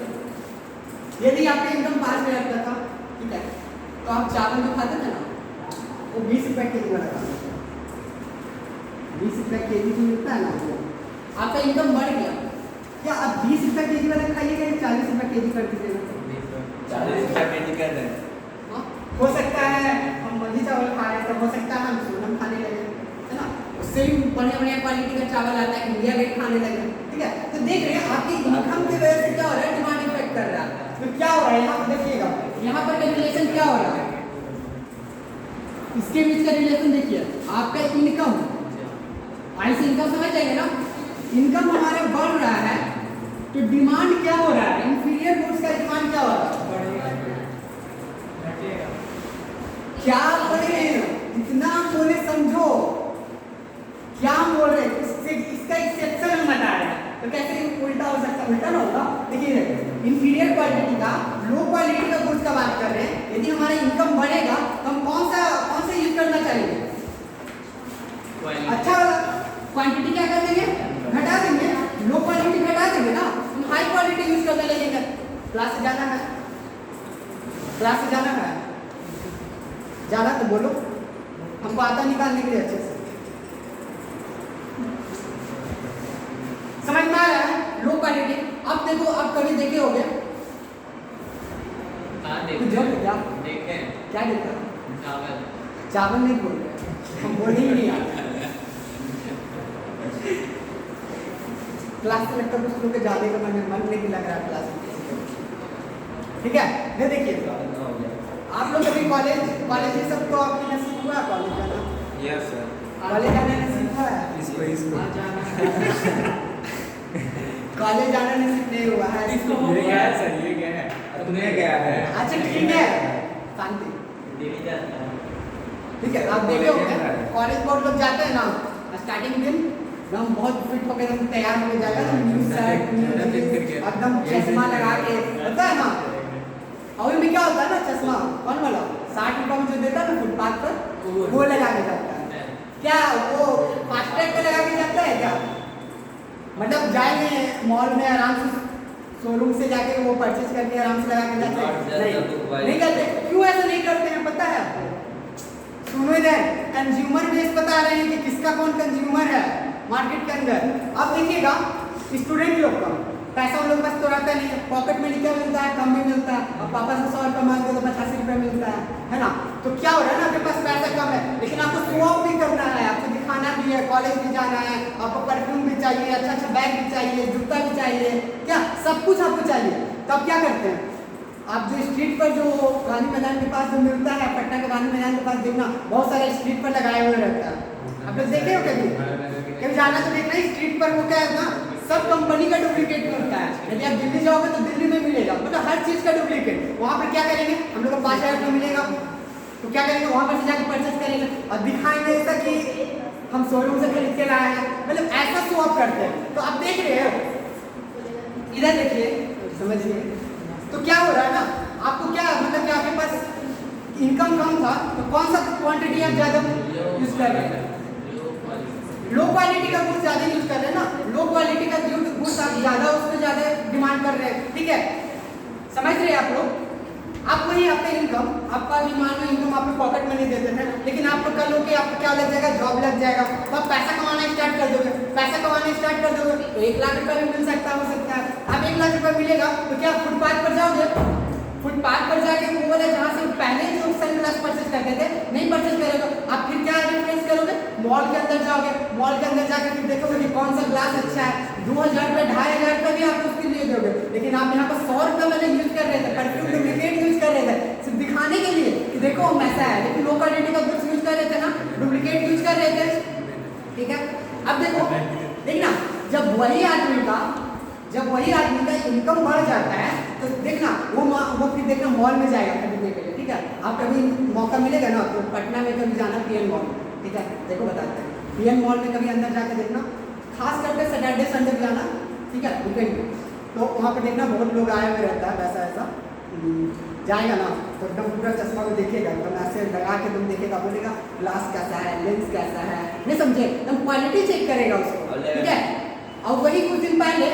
यदि आपका इनकम 5,000 का था, ठीक है, तो आप चावल जो खाते थे ना, वो 20 रुपए केजी में लगा, 20 रुपए केजी जो मिलता है ना, वो आपका इनकम बढ़ गया, क्या आप 20 रुपए केजी वाला खाइएगा या 40 रुपए केजी कर दीजिएगा, 40 रुपया मेडिकल है। हाँ, हो सकता है हम मधी चावल खा रहे थे, हो सकता है हम सोनम खाने लगे, है ना, उससे भी बढ़िया बढ़िया क्वालिटी का चावल आता है, इंडिया गेट खाने लगे, ठीक है। तो देख रहे हैं आपकी इनकम की वजह से क्या हो रहा है, डिमांड इफेक्ट कर रहा है। तो क्या हो रहा है यहाँ पर देखिएगा, यहाँ पर कैलकुलेशन क्या हो रहा है, इसके बीच का रिलेशन देखिए, आपका इनकम, आई से इनकम समझ जाएंगे ना, इनकम हमारा बढ़ रहा है तो डिमांड क्या हो रहा है, इंफीरियर गुड्स का डिमांड क्या हो रहा है, क्या बोल रहे हैं, इतना बोले समझो, क्या बोल रहे हैं, इसका एक्सेप्शन हम बता रहे हैं। तो कैसे उल्टा हो सकता है, उल्टा ना होगा। देखिए इंफीरियर क्वालिटी का, लो क्वालिटी का गुड्स का बात कर रहे हैं, यदि हमारा इनकम बढ़ेगा तो हम कौन सा यूज करना चाहिए, अच्छा वाला क्वांटिटी क्या कर देंगे, घटा देंगे, लो क्वालिटी घटा देंगे ना, हम हाई क्वालिटी यूज करने लगेंगे। क्लास से जाना है, क्लास से जाना है, जाना तो बोलो, हमको आता निकालने के लिए अच्छे से समझ में आ रहा है, लो क्वालिटी। अब देखो, अब कभी देखे हो गया क्या देखे क्या देखा, चावल चावल नहीं बोल रहे, हम बोलने ही नहीं आते। क्लास से लगता है कुछ लोग के जाने का मन नहीं लग रहा है क्लास में, ठीक है। ये देखिए आप लोग कभी कॉलेज ये सब तो आपकी नसीब हुआ है, कॉलेज जाना, यस सर, कॉलेज जाना नसीब हुआ है, कॉलेज जाना नसीब नहीं हुआ है, ये क्या है सर, ये क्या है, तुम्हें क्या है, अच्छा ठीक है, शांति, ठीक है। आप देखे होंगे कॉलेज बहुत लोग जाते हैं ना, स्टार्टिंग दिन एकदम बहुत फिट होकर एकदम तैयार हो जाएगा, न्यू शर्ट एकदम चश्मा लगा के, होता है ना, और में क्या होता है ना, चश्मा कौन वाला 60 रुपये में जो देता है ना फुटपाथ पर, वो लगा के जाता है, क्या वो फास्टैग पे लगा के जाता है क्या, मतलब जाएंगे मॉल में आराम से, शोरूम से जाके वो परचेज करके आराम से लगा के जाते हैं, नहीं करते, क्यों ऐसा नहीं करते हैं पता है आपको, सुनो इधर, कंज्यूमर बेस बता रहे हैं कि किसका कौन कंज्यूमर है मार्केट के अंदर। अब देखिएगा स्टूडेंट लोग का पैसा उन लोग के पास तो रहता नहीं है, पॉकेट मनी क्या मिलता है, कम भी मिलता है, और पापा से 100 रुपये मांगते तो 85 रुपये मिलता है ना। तो क्या हो रहा है ना, आपके पास पैसा कम है, लेकिन आपको शो ऑफ भी करना है, आपको दिखाना भी है, कॉलेज भी जाना है, आपको परफ्यूम भी चाहिए, अच्छा अच्छा बैग भी चाहिए, जूता भी चाहिए, क्या सब कुछ आपको चाहिए। तब क्या करते हैं आप, जो स्ट्रीट पर जो गांधी मैदान के पास जो मिलता है, पटना के गांधी मैदान के पास देखना बहुत सारे स्ट्रीट पर लगाए हुए रहता है, आप लोग देखे हो कभी जाना तो देखना, स्ट्रीट पर वो क्या है ना, सब कंपनी का डुप्लीकेट मिलता है। यदि आप दिल्ली जाओगे तो दिल्ली में मिलेगा, मतलब हर चीज का डुप्लीकेट। वहाँ पर क्या करेंगे हम लोग को 5000 रुपये मिलेगा, तो क्या करेंगे वहाँ पर जाकर परचेज करेंगे और दिखाएंगे ऐसा कि हम शोरूम से खरीद के लाए हैं, मतलब ऐसा शो ऑफ करते हैं। तो आप देख रहे हो, इधर देखिए, समझिए तो क्या हो रहा है ना, आपको क्या मतलब कि आपके पास इनकम कम था तो कौन सा क्वांटिटी आप ज़्यादा यूज कर रहे हैं, लो क्वालिटी का गुड्स ज़्यादा यूज कर रहे हैं ना, लो क्वालिटी का गुड्स आप ज़्यादा उसमें ज़्यादा डिमांड कर रहे हैं, ठीक है, समझ रहे हैं आप लोग। आप वही आपका इनकम, आपका मान लो इनकम आपको पॉकेट मनी देते थे, लेकिन आपको कल होके आपको क्या लग जाएगा, जॉब लग जाएगा, तो आप पैसा कमाना स्टार्ट कर दोगे, पैसा कमाना स्टार्ट कर दोगे तो 1 लाख रुपये भी मिल सकता हो सकता है। आप 1 लाख रुपये मिलेगा तो क्या फुटपाथ पर जाओगे, फुटपाथ पर जाके वो वाले जहाँ से पहले जो सनग्लास परचेज करते थे नहीं परचेज करोगे, आप फिर क्या रेफरेंस करोगे, मॉल के अंदर जाओगे, मॉल के अंदर जाकर फिर देखोगे कि कौन सा ग्लास अच्छा है, 2000 रुपये 2500 रुपये भी आप उसके लिए दोगे, लेकिन आप यहाँ पर 100 रुपये वाले यूज कर रहे थे, परफ्यूम डुप्लीकेट यूज कर रहे थे सिर्फ दिखाने के लिए कि देखो हम ऐसा है, लेकिन लो क्वालिटी का गुड्स यूज कर रहे थे ना, डुप्लीकेट यूज कर रहे थे, ठीक है। अब देखो देखना, जब वही आदमी का इनकम बढ़ जाता है तो देखना वो फिर देखना मॉल में जाएगा खरीदने के लिए, ठीक है। आप कभी मौका मिलेगा ना तो पटना में कभी जाना पीएन मॉल, ठीक है, देखो बताते हैं, पीएन मॉल में कभी अंदर जाकर देखना, खास करके सैटरडे संडे जाना, ठीक है, वीकेंड में, तो वहाँ पर देखना बहुत लोग आए हुए रहता है, वैसा ऐसा जाएगा ना तो एकदम पूरा चश्मा को देखेगा, एकदम ऐसे लगा के तुम देखेगा, बोलेगा ग्लास कैसा है, लेंस कैसा है, नहीं समझे, एकदम क्वालिटी चेक करेगा उसको, ठीक है। और वही कुछ दिन पहले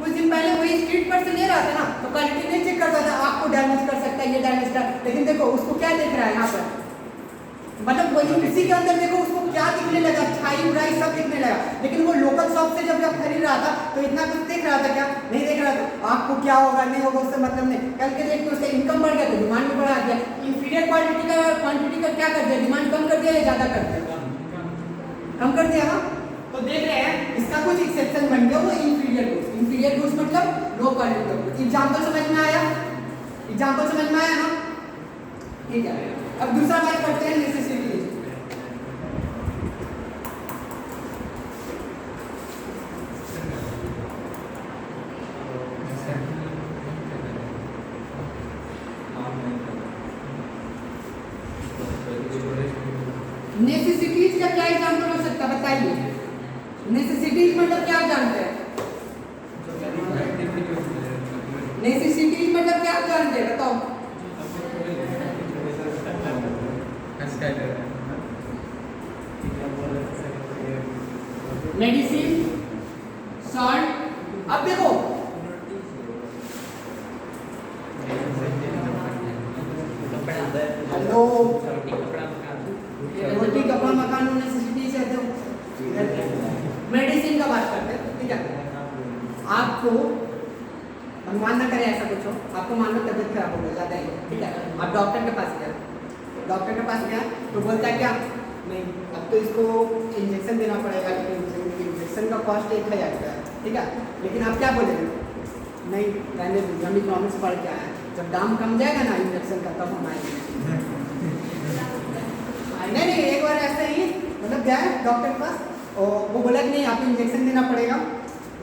वही स्ट्रीट पर से ले रहा था ना तो क्वालिटी नहीं चेक करता था, आपको डैमेज कर सकता है, ये डैमेज कर, लेकिन देखो उसको क्या देख रहा है यहाँ पर, मतलब वही उसी के अंदर देखो उसको क्या दिखने लगा, छाई उड़ाई सब दिखने लगा, लेकिन वो लोकल शॉप से जब खरीद रहा था तो इतना कुछ देख रहा था क्या, नहीं देख रहा पड़ेगा तो आपको क्या होगा नहीं होगा उससे मतलब नहीं। कल के डेट में उसका इनकम बढ़ गया तो डिमांड भी बढ़ा दिया। इंफीरियर क्वालिटी का क्वांटिटी का क्या कर दिया, डिमांड कम कर दिया या ज़्यादा कर दिया? कम कर दिया ना। तो देख रहे हैं इसका कुछ एक्सेप्शन बन गया, वो इंफीरियर गुड्स। इंफीरियर गुड्स मतलब लो क्वालिटी का गुड्स। एग्जाम्पल समझ में आया? एग्जाम्पल समझ में आया ना? ठीक है, अब दूसरा बात करते हैं नेसेसिटी। नेसेसिटीज का क्या एग्जाम्पल हो सकता है बताइए? नेसेसिटीज मतलब क्या जानते हैं? नेसेसिटीज मतलब क्या जानते हैं बताओ? Medicine, salt. अब देखो हेलो, रोटी कपड़ा मकान नेसेसिटीज है। तो मेडिसिन का बात करते हैं, ठीक है? आपको भगवान ना करे ऐसा कुछ हो, आपको मान लो तबियत खराब हो गई ज़्यादा ही, ठीक है? आप डॉक्टर के पास गया, डॉक्टर के पास गया तो बोलता है क्या, नहीं अब तो इसको इंजेक्शन देना पड़ेगा, इंजेक्शन का कॉस्ट 1000 रुपया है, ठीक है? लेकिन आप क्या बोलेंगे? नहीं रहने दीजिए, हम इकोनॉमिक्स पढ़ के आए हैं, जब दाम कम जाएगा ना इंजेक्शन का तब हम आएंगे। नहीं, एक बार ऐसे ही मतलब गया डॉक्टर के पास और वो बोला कि नहीं आपको इंजेक्शन देना पड़ेगा,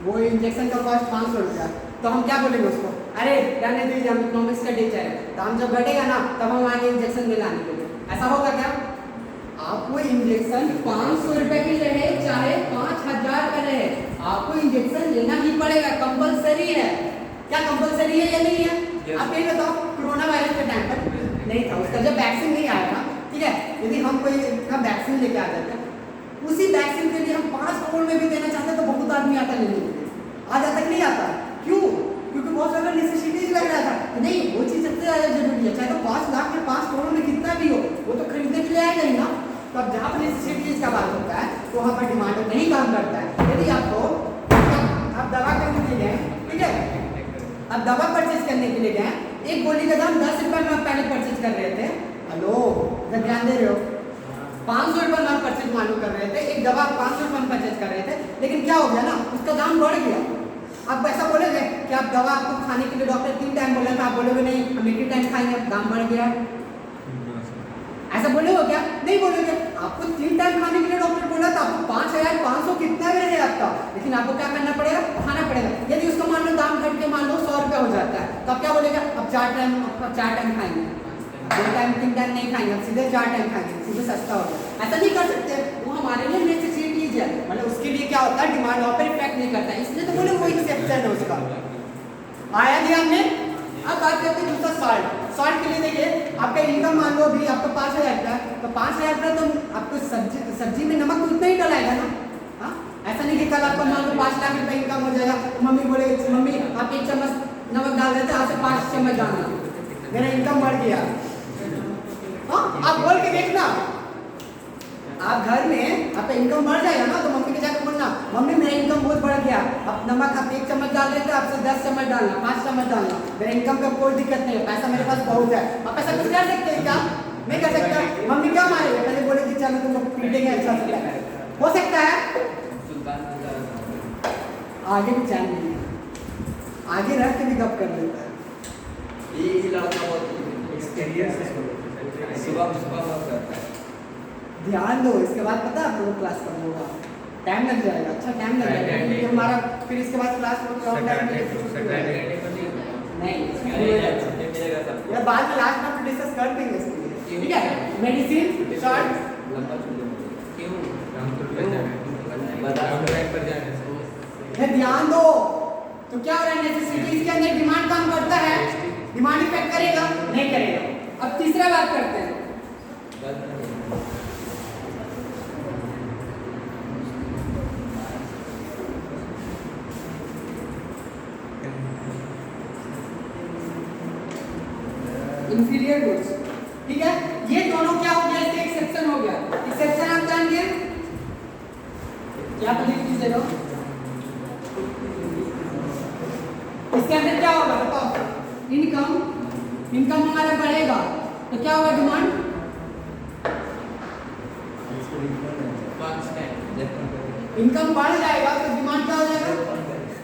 वो इंजेक्शन का कॉस्ट 500 रुपया। तो हम क्या बोलेंगे उसको? अरे रहने दीजिए, हम इकोनॉमिक्स का टीचर है, दाम जब घटेगा ना तब हम आगे इंजेक्शन दिलाने के लिए। ऐसा होगा क्या? आपको इंजेक्शन 500 रुपये की रहे चाहे 5000 का रहे, आपको इंजेक्शन लेना ही पड़ेगा, कंपलसरी है। क्या कंपलसरी है या नहीं है? आप ये बताओ, कोरोना वायरस के टाइम पर नहीं था, उसका जब वैक्सीन नहीं आया था, ठीक है? यदि हम कोई का वैक्सीन लेके आ जाते हैं, उसी वैक्सीन के लिए हम 5 करोड़ में भी देना चाहते हैं तो बहुत आदमी आता लेने के लिए, आज तक नहीं आता। क्यों? क्योंकि बहुत ज़्यादा नेसेसिटीज लग रहा था। नहीं, वो चीज़ सबसे ज़्यादा जरूरी है, चाहे तो 5 लाख में 5 करोड़ में कितना भी हो, वो तो खरीदने के लिए आएगा ही ना। तो अब जहाँ पर नेसेसिटीज का बात होता है तो वहाँ पर डिमांड नहीं काम करता है। यदि आपको आप दवा करने के लिए गए, ठीक है? अब दवा परचेज करने के लिए गए, एक गोली का दाम 10 रुपये में आप पहले परचेज कर रहे थे। हेलो, अगर ध्यान दे रहे हो, 500 रुपये में आप परचेज मालूम कर रहे थे, एक दवा 500 रुपये में परचेज कर रहे थे, लेकिन क्या हो गया ना, उसका दाम बढ़ गया। आप ऐसा बोलोगे कि आप दवा आपको खाने के लिए डॉक्टर 3 टाइम बोला था, आप बोलोगे नहीं हम एक ही टाइम खाएंगे, दाम बढ़ गया। ऐसा बोलोगे क्या? नहीं बोलोगे। आपको 3 टाइम खाने के लिए डॉक्टर बोला था, आपको 5500 कितना भी रहे आपका, लेकिन आपको क्या करना पड़ेगा? खाना पड़ेगा। यदि उसका मान लो दाम घट के मान लो 100 रुपया हो जाता है, तो आप क्या बोलेगा? अब 4 टाइम खाएंगे, 2 टाइम 3 टाइम नहीं खाएंगे, अब सीधे 4 टाइम खाएंगे, सीधे सस्ता हो गया। ऐसा नहीं कर सकते, वो हमारे लिए नेसेसिटीज है, मतलब उसके लिए क्या होता है, डिमांड वहाँ पर इफेक्ट नहीं करता है, इसलिए तो बोले वो एक्सेप्शन है उसका। आया ध्यान में? अब बात करते हैं दूसरा सॉल्ट। सॉल्ट के लिए देखिए, आपका इनकम मान लो अभी आपका 5000 रुपया है, तो 5000 रुपया तो आपको सब्जी में नमक तो उतना ही डलाएगा ना। हाँ, ऐसा नहीं कि कल आपका मान लो 5 लाख रुपये इनकम हो जाएगा, तो मम्मी बोलेगी मम्मी आप 1 चम्मच नमक डाल देते, आज से 5 चम्मच डालना, मेरा इनकम बढ़ गया। हाँ, आप बोल के देखना, आप घर में आपका इनकम बढ़ जाएगा ना, तो मम्मी के जाकर बोलना मम्मी मेरा इनकम बहुत बढ़ गया, अब नमक आप 1 चम्मच डाल रहे थे, आपसे 10 चम्मच डालना, 5 चम्मच डालना, मेरा इनकम का कोई दिक्कत नहीं है, पैसा मेरे पास बहुत है। आप ऐसा कुछ कर सकते हैं क्या? नहीं कर सकता। मम्मी क्या मारेगी? पहले बोले कि चलो तुम लोग पीटेंगे अच्छा से, हो सकता है आगे भी चैन नहीं है, आगे रख के भी गप कर लेता है। ये लड़का बहुत एक्सपीरियंस है, सुबह बहुत करता है। ध्यान दो, इसके बाद पता है आप लोगों क्लास कब होगा? टाइम लग जाएगा, अच्छा टाइम लग जाएगा, क्योंकि हमारा फिर इसके बाद क्लास नहीं या बाद में लास्ट में डिस्कस कर देंगे इसके लिए, ठीक है? मेडिसिन, शॉर्ट, ध्यान दो। तो क्या हो रहा है, नेसेसिटीज के अंदर डिमांड काम करता है, डिमांड इफेक्ट करेगा नहीं करेगा। अब तीसरा बात करते हैं, इंफीरियर गुड्स, ठीक है? ये दोनों क्या हो गया, इसके एक्सेप्शन हो गया। एक्सेप्शन आप जान गए, क्या लिख दीजिए लो, इसके अंदर क्या होगा बताओ? इनकम, इनकम हमारा बढ़ेगा तो क्या होगा डिमांड? इनकम बढ़ जाएगा तो डिमांड क्या हो जाएगा?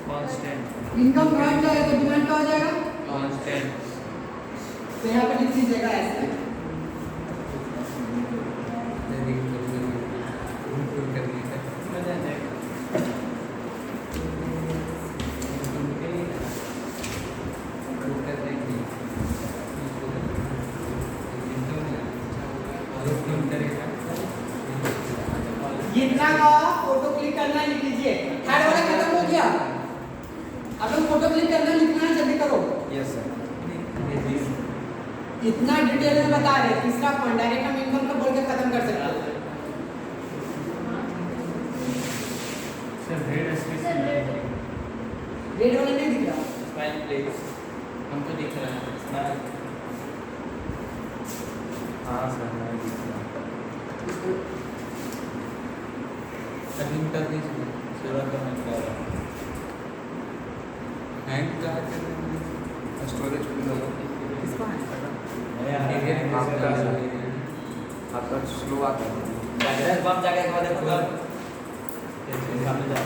कांस्टेंट। इनकम बढ़ जाएगा तो डिमांड क्या हो जाएगा? कांस्टेंट। तो यहाँ पर लिख दीजिएगा ऐसे। इतना का फोटो क्लिक करना लिख लीजिए। हेड वाला खत्म हो गया, अब लोग फोटो क्लिक करना लिखना है, जल्दी करो। Yes sir. इतना डिटेल में बता रहे। तीसरा पॉइंट डायरेक्ट हम इनकम का बोल के खत्म कर सकते हैं। सर रेड रेड वाला नहीं दिख रहा। Smile please. हमको दिख रहा है स्माइल। हाँ सर मैं दिख रहा हूँ। अभी तक नहीं सेवा करना चाह रहा हूँ। हैंग कहाँ कर रहे हैं? स्टोरेज फुल होगा। किसको हैंग कर आपका आपका स्लो आता है। बम जाके एक बार पूरा सामने जा।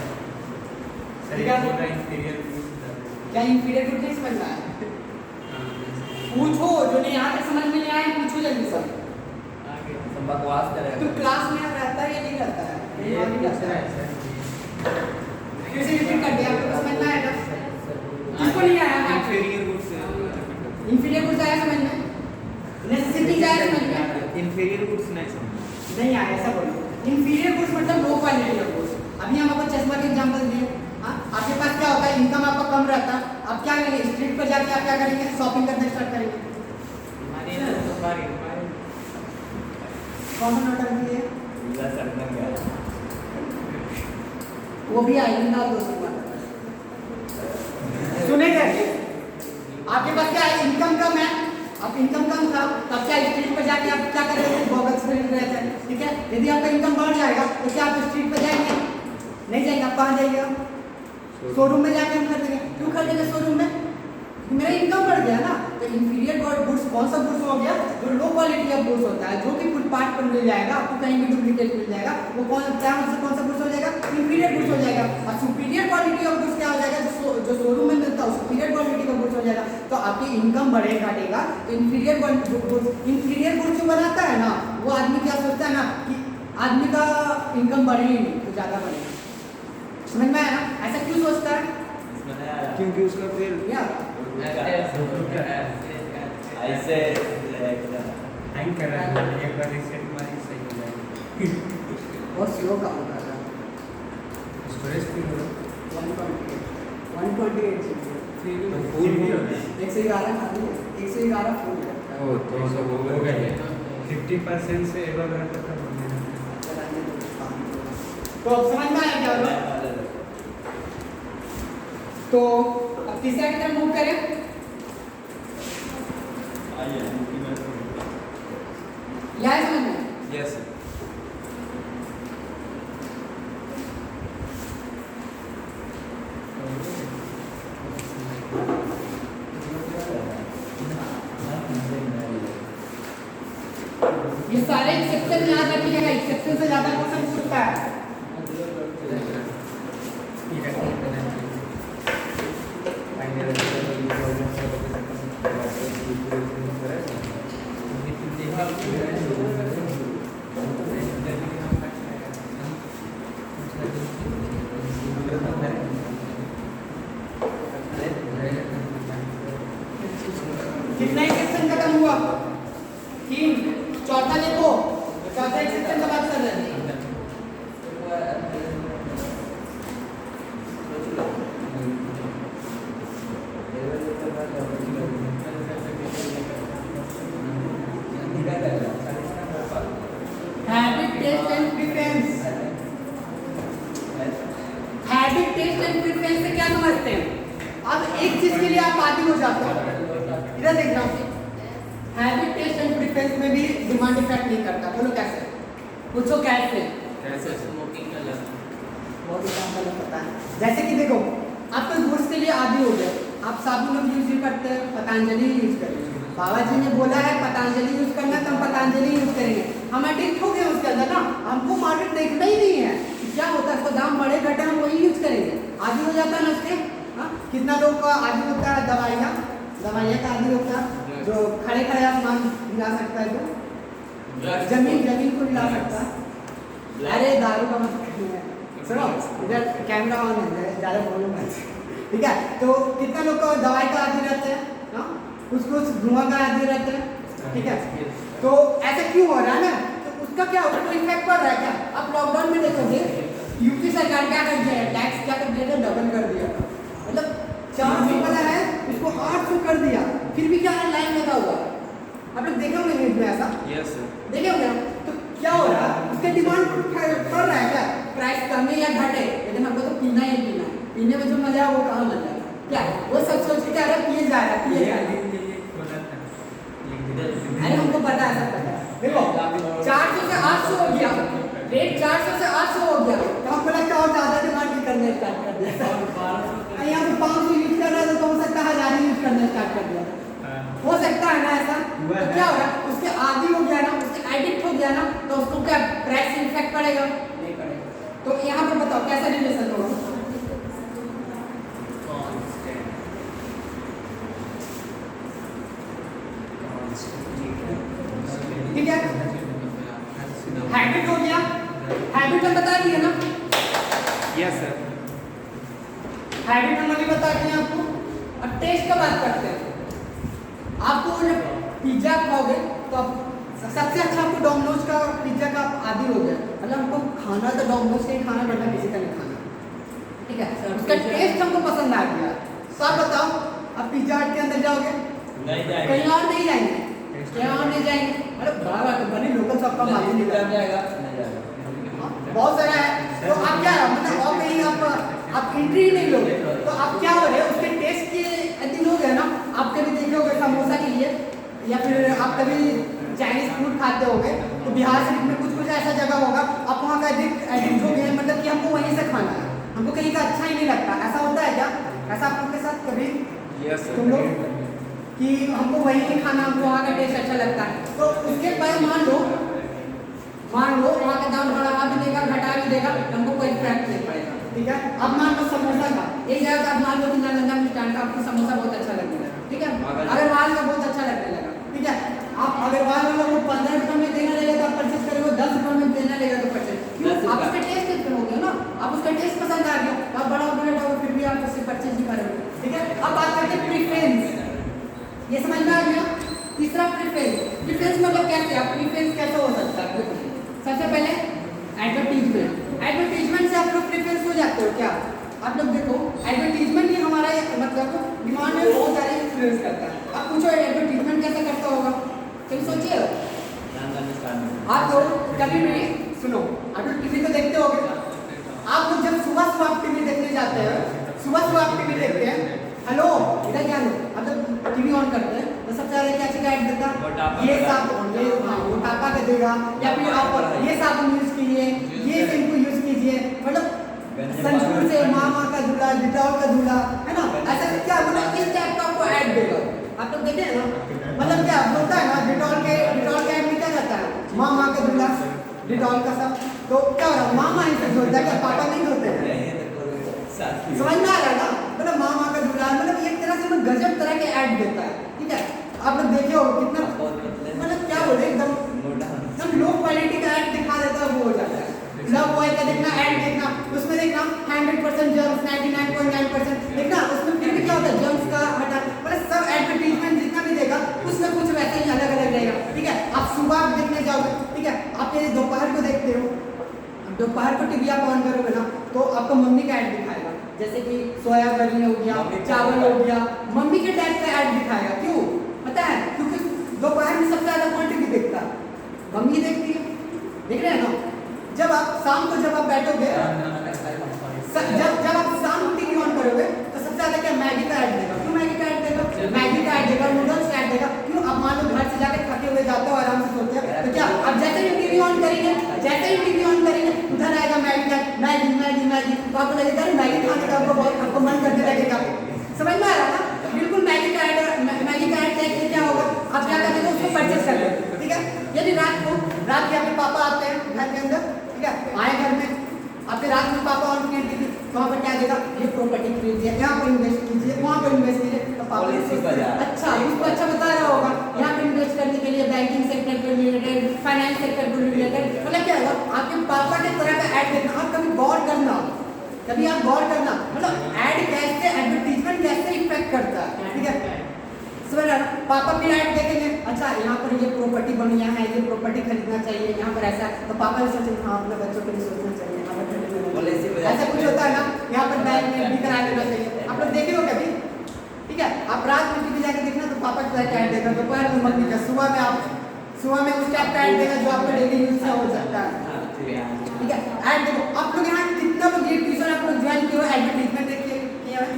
क्या इंफीरियर गुड नहीं समझ रहा है? पूछो, जो नहीं यहाँ तक समझ में नहीं आया पूछो जल्दी सब। सब बकवास करेगा। तू क्लास में रहता है या नहीं रहता है? नहीं रहता है। फिर से रिपीट कर दिया, आपको समझ में आया ना? किसको नहीं आया? इंफीरियर गुड्स इंफीरियर गुड्स आया समझ में? नेसेसिटीज आया समझ में? इंफीरियर गुड्स नहीं समझ नहीं आया, ऐसा बोलो। इंफीरियर गुड्स मतलब लो क्वालिटी ऑफ गुड्स। अभी हम आपको चश्मा के एग्जांपल दिए। हाँ, आपके पास क्या होता है? इनकम आपका कम रहता है, आप क्या करेंगे? स्ट्रीट पर जाके आप क्या करेंगे? शॉपिंग करना स्टार्ट करेंगे। कौन सा ऑर्डर किए? वो भी आएगी ना दोस्तों। सुनेंगे? आपके पास क्या है? इनकम कम है, आप इनकम कम था तब क्या स्ट्रीट पर जाके आप क्या करेंगे? गॉगल्स खरीद रहे थे, ठीक है? यदि आपका इनकम बढ़ जाएगा तो क्या आप स्ट्रीट पर जाएंगे? नहीं जाएंगे। आप कहाँ जाइएगा? शोरूम में जाके हम खरीदेंगे। क्यों खरीदेंगे शोरूम में? मेरा इनकम बढ़ गया ना। तो इंफीरियर गुड्स कौन सा गुड्स हो गया? जो लो क्वालिटी ऑफ गुड्स होता है, जो कि फुटपाथ पर मिल जाएगा, आपको कहीं भी डुप्लीकेट मिल जाएगा, वो कौन सा गुड्स हो जाएगा? इंफीरियर गुड्स हो जाएगा। और सुपीरियर क्वालिटी ऑफ गुड्स क्या हो जाएगा? जो शोरूम में मिलता है सुपीरियर क्वालिटी का गुड्स हो जाएगा। तो आपकी इनकम बढ़े घटेगा तो इंफीरियर गुड्स जो बनाता है ना, वो आदमी क्या सोचता है ना कि आदमी का इनकम बढ़े ही नहीं तो ज़्यादा बढ़ेगा। समझ में आया ना? ऐसा क्यों सोचता है? क्योंकि उसका फिर या ऐसे हैंग कर रहा है। एक बार रीसेट मारी सही हो जाएगी। बहुत स्लो काम कर रहा है। स्टोरेज फुल हो 128 तो फुल भी हो गया। 111 खाली है, 111 फुल है। ओ तो सब हो गया। 50% से एबव रहता था। तो अब समझ में आया क्या होगा? तो अब तीसरा की तरफ मूव करें। यह है समझ में? यस ये सारे एक्सेप्शन याद रखिएगा। एक्सेप्शन से ज्यादा क्वेश्चन पूछता है। कितना एक्सेप्शन खत्म हुआ? 3। चौथा देखो, चौथा एक्सेप्शन का बात कर रहे हैं। Habit taste and preference. Habit taste and preference से क्या समझते हैं? अब एक चीज के लिए आप आदी हो जाते हो। इधर देख रहा हूँ। हैबिट टेस्ट एंड प्रेफरेंस में भी डिमांड इफेक्ट नहीं करता। बोलो कैसे? पूछो कैसे? कैसे स्मोकिंग का लगा बहुत एग्जांपल पता है। जैसे कि देखो आप तो गुड्स के लिए आदी हो गए, आप साबुन लोग यूज नहीं करते हैं, पतंजलि यूज करेंगे। बाबा जी ने बोला है पतंजलि यूज करना तो हम पतंजलि यूज करेंगे। हम एडिक्ट हो गए उसके अंदर ना, हमको मार्केट देखना ही नहीं है क्या होता है, इसका दाम बढ़े घटे हम वही यूज करेंगे। आदि हो जाता है ना उसके। हाँ, कितना लोग का आदि होता है दवाइयाँ का आदि होता है, जो खड़े खड़े आसमान हिला सकता है, जो जमीन को हिला सकता है। अरे दारू का मतलब सुनो, इधर कैमरा ऑन है, ज़्यादा बोलो मत, ठीक है। तो कितना लोग का दवाई का आदि रहते हैं, हाँ, कुछ धुआं का आदि रहते हैं, ठीक है। तो ऐसा क्यों हो रहा है ना, तो उसका क्या होगा, तो इफेक्ट पड़ रहा है क्या। अब लॉकडाउन में देखोगे यूपी सरकार क्या कर दिया है, टैक्स क्या कर दिया, डबल कर दिया, मतलब 400 वाला है उसको 800 कर दिया, फिर भी क्या है, लाइन लगा हुआ। आप लोग देखे होंगे न्यूज में ऐसा, यस सर, देखे होंगे। तो क्या हो रहा है, उसके डिमांड बढ़ रहा है क्या, प्राइस कमे या घटे, लेकिन हमको तो पीना ही पीना है, पीने में जो मजा है वो कहाँ मिल रहा है क्या, वो सब सोच के क्या रहा है, पिए जा रहा है, पिए जा रहा है। अरे हमको पता है, सब पता है। देखो 400 से 800 हो गया रेट, 400 से 800 हो गया, तो हमको लगता है और ज़्यादा डिमांड करने स्टार्ट कर दिया। यहाँ पे 500 यूज कर रहा है तो हो सकता है 1000 यूज करना स्टार्ट कर दिया, हो सकता है ना ऐसा। तो क्या हो रहा है, उसके आदी हो गया ना, उसके एडिक्ट हो गया ना, तो उसको क्या प्राइस इफेक्ट पड़ेगा, नहीं पड़ेगा। तो यहाँ पे बताओ कैसा रिलेशन होगा, ठीक है। हैबिट हो गया, हैबिट हम बता दिए ना, यस सर, हैबिट हम बता दिए आपको। अब टेस्ट का बात करते हैं। आपको जब पिज्जा खाओगे तो आप सबसे अच्छा आपको डोमिनोज का पिज्जा का आदी हो गया, मतलब हमको खाना तो डोमिनोज का ही खाना, वरना किसी का नहीं खाना, ठीक है। उसका टेस्ट हमको पसंद आ गया, तो आप बताओ अब पिज्जा हट के अंदर जाओगे, कहीं और नहीं जाएंगे, कहीं और नहीं जाएंगे, मतलब बड़ा बात बनी लोकल शॉप का मालूम नहीं जाएगा, बहुत सारा है। तो आप क्या मतलब और कहीं आप एंट्री ही नहीं लोगे, तो आप क्या हो रहे हो, उसके टेस्ट के अधीन हो गए ना। आप कभी देखे होगे समोसा के लिए, या फिर आप कभी चाइनीज फूड खाते होगे, तो बिहार शरीफ में कुछ ऐसा जगह होगा, आप वहाँ का एडिक्ट हो गए, मतलब कि हमको वहीं से खाना है, हमको कहीं का अच्छा ही नहीं लगता। ऐसा होता है क्या, ऐसा आप लोग के साथ कभी तुम लोग कि हमको वहीं नहीं खाना, हमको वहाँ का टेस्ट अच्छा लगता है, तो उसके बाद मान लो वहाँ का दाम बढ़ा भी देगा, घटा भी देगा, हमको कोई इफेक्ट नहीं पड़ेगा, ठीक है। अब मान लो समोसा का एक जगह, आप मान लो कि नालंदा मिष्ठान का आपको समोसा बहुत अच्छा लगने लगा, ठीक है, अग्रवाल का बहुत अच्छा लगने लगा, ठीक है। आप अग्रवाल वाला वो 15 रुपये में देना लगेगा, आप परचेज करोगे, 10 रुपये में देना लगेगा तो परचेज, क्यों, आप उसका टेस्ट हो गया ना, आप उसका टेस्ट पसंद आ गया, आप बड़ा बड़ा हो फिर भी आप उससे परचेज नहीं करोगे, ठीक है। अब बात करते हैं प्रीफरेंस, ये समझ में आ गया। तीसरा प्रीफरेंस मतलब कैसे, आप प्रीफरेंस कैसे हो सकता है। सबसे पहले एडवर्टीजमेंट से आप लोग प्रेफरेंस हो जाते हो क्या। आप लोग देखो एडवर्टीजमेंट ही हमारा मतलब डिमांड में बहुत सारे इन्फ्लुएंस करता है। आप पूछो एडवर्टीजमेंट कैसे करता होगा, कभी सोचिए आप लोग कभी भी सुनो, आप लोग टीवी तो देखते होगे, आप लोग जब सुबह आप टीवी देखने जाते हैं, सुबह आप टीवी देखते हैं, हेलो इधर क्या लो, आप जब टीवी ऑन करते हैं तो सबसे ज़्यादा क्या चीज़ ऐड देता, ये साबुन, ये मोटापा का देगा, या फिर आप ये साबुन यूज़ कीजिए, ये शैम्पू यूज़ कीजिए, मतलब संतूर से मामा का धूला, डिटॉल का धूला, है ना, ऐसा क्या मतलब इस टाइप का आपको ऐड देगा। आप लोग देखे हैं ना, मतलब क्या होता है ना, डिटॉल के ऐड में क्या रहता है, मामा का धूला, डिटॉल का सब, तो क्या हो रहा है, मामा ही से धोता है क्या, पापा नहीं धोते हैं, समझ में आ रहा है ना, मतलब मामा का धूला, मतलब एक तरह से गजब तरह के ऐड देता है, ठीक है। आप लोग देखे हो कितना मतलब क्या बोले एकदम लो क्वालिटी का ऐड दिखा देता है, वो हो जाता है। लव बॉय का देखना ऐड देखना, उसमें देखना 100% जर्म्स, 99.9% देखना, उसमें फिर भी क्या होता है, जर्म्स का हटा, मतलब सब एडवर्टीजमेंट जितना भी देगा कुछ ना कुछ वैसे ही अलग अलग रहेगा, ठीक है। आप सुबह देखने जाओगे, ठीक है, आप ये दोपहर को देखते हो, दोपहर को टीवी आप ऑन करोगे ना तो आपको मम्मी का ऐड दिखाएगा, जैसे कि सोया बनी हो गया, चावल हो गया, मम्मी के टाइप का ऐड दिखाएगा। क्यों पता है, क्योंकि दोपहर में सबसे ज़्यादा कौन टीवी देखता है, मम्मी देखती है, देख रहे हैं ना। जब आप शाम को जब आप बैठोगे, जब आप शाम को टीवी ऑन करोगे तो सबसे ज़्यादा क्या मैगी का ऐड देगा। क्यों मैगी का ऐड देगा, मैगी का ऐड देगा, नूडल्स का ऐड देगा। क्यों, आप मान लो घर से जाकर थके हुए जाते हो, आराम से सोते हैं, तो क्या आप जैसे ही टीवी ऑन करेंगे, उधर आएगा मैगी, तो आपको लगेगा मैगी खाने का आपको मन करके तभी आप गौर करना, मतलब ऐड कैसे, एडवर्टीजमेंट कैसे इफेक्ट करता है, ठीक है। समझ रहे हो? पापा फिर ऐड देखेंगे, अच्छा यहाँ पर ये प्रॉपर्टी बढ़िया है, ये प्रॉपर्टी खरीदना चाहिए, यहाँ पर ऐसा, तो पापा भी सोचेंगे हाँ अपने बच्चों के लिए सोचना चाहिए, यहाँ पर खरीदना, ऐसा कुछ होता है ना, यहाँ पर बैंक में भी करा लेना चाहिए। आप लोग देखे हो कभी, ठीक है। आप रात में टीवी जाके देखना तो पापा का ऐड देगा, दोपहर में मम्मी का, सुबह में उस टाइप का ऐड देगा जो आपको डेली यूज से हो सकता है, ठीक है। ऐड देखो, आप लोग यहाँ कितना लोग ये ट्यूशन आप लोग ज्वाइन किए हो, एडवर्टीजमेंट देखिए किया है,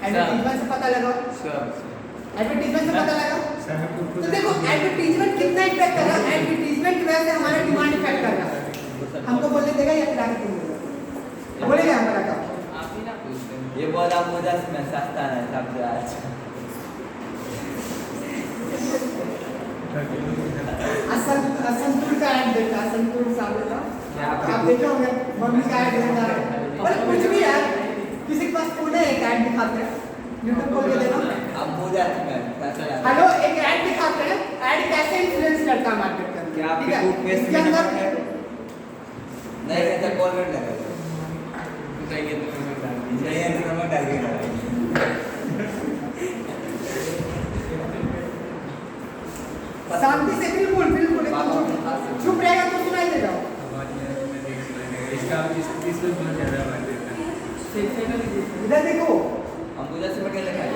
एडवर्टीजमेंट से पता लगा, एडवर्टीजमेंट से पता लगा। तो देखो एडवर्टीजमेंट कितना इफेक्ट कर रहा है, एडवर्टीजमेंट की वजह से हमारा डिमांड इफेक्ट कर रहा है। हमको बोलने देगा या फिर आगे बोलेगा हमारा काम, ये बहुत आप मुझे में सस्ता है सबसे अच्छा। संतूर का ऐड देखा, संतूर साबुन का आप देखे होंगे, मम्मी का ऐड देखा है, और कुछ भी यार किसी के पास फोन है, एक ऐड दिखाते हैं, यूट्यूब खोल के देखो, अब मुझे में हेलो एक ऐड दिखाते हैं, ऐड कैसे इन्फ्लुएंस करता है मार्केट का, क्या ठीक है। इसके अंदर नहीं रहता कॉल कर लगा चाहिए तो नंबर डाल के शांति से, बिल्कुल बिल्कुल चुप रहेगा तो सुनाई देगा। इधर देखो, अंबुजा से पकड़ लिखा है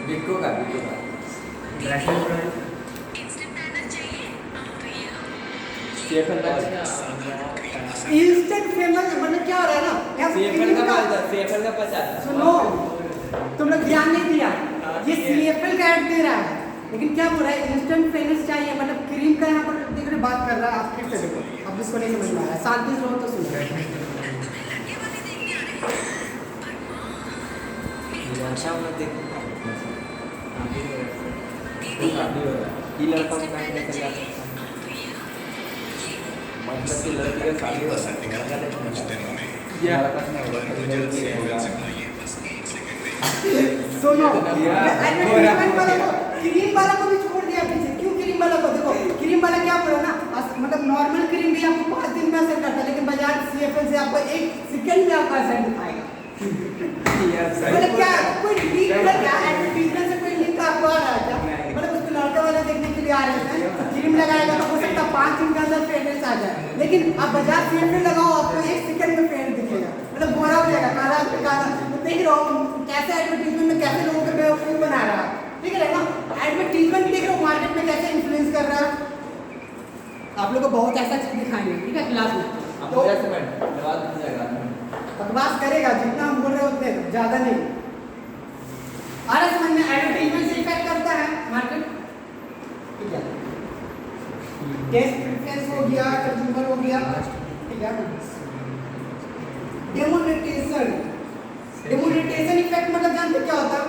बिक्को का इंस्टेंट फेमस मतलब क्या हो रहा है ना, CFL का 50। सुनो तुम लोग ध्यान नहीं दिया, ये CFL का ऐड दे रहा है, लेकिन क्या बोल रहा है, इंस्टेंट फेमस चाहिए, मतलब क्रीम का यहाँ पर देख रहे बात कर रहा है, आप फिर से देखो, अब इसको नहीं समझ में आ रहा है, शांति से रहो तो सुनो। ये लड़का को काट निकल जाता है, मतलब कि लड़की का शादी हो सकता है सुनो एडवर्टाइजमेंट वाला को, क्रीम वाला को भी छोड़ दिया पीछे, क्यों क्रीम वाला को, देखो क्रीम वाला क्या बोला ना, मतलब नॉर्मल क्रीम भी आपको 5 दिन में असर करता है, लेकिन बजाज CFL से आपको 1 सेकंड में आपका असर दिखाएगा। मतलब क्या कोई लिंक है क्या, एडवर्टाइजमेंट से कोई लिंक आपको आ रहा है क्या, मतलब उसको लड़के वाले देखने के लिए आ रहे हैं, क्रीम लगाएगा तो हो सकता है 5 दिन के अंदर फेयरनेस आ जाए, लेकिन आप बजाज CFL लगाओ आपको 1 सेकंड में फेयर दिखेगा, मतलब गोरा हो जाएगा, काला देख रहे हो कैसे एडवर्टाइजमेंट में कैसे लोगों को बेवकूफ बना रहा है, ठीक है ना। एडवर्टाइजमेंट देख रहे हो मार्केट में कैसे इन्फ्लुएंस कर रहा है, आप लोग को बहुत ऐसा चीज दिखाएंगे, ठीक है क्लास में, तो बकवास करेगा जितना हम बोल रहे होते हैं ज्यादा नहीं। और समझ में, एडवर्टाइजमेंट से इफेक्ट करता है मार्केट, ठीक है। टेस्ट प्रेफरेंस हो गया, कंज्यूमर हो गया, ठीक है। डेमोनेटाइजेशन इफेक्ट मतलब जानते क्या होता है,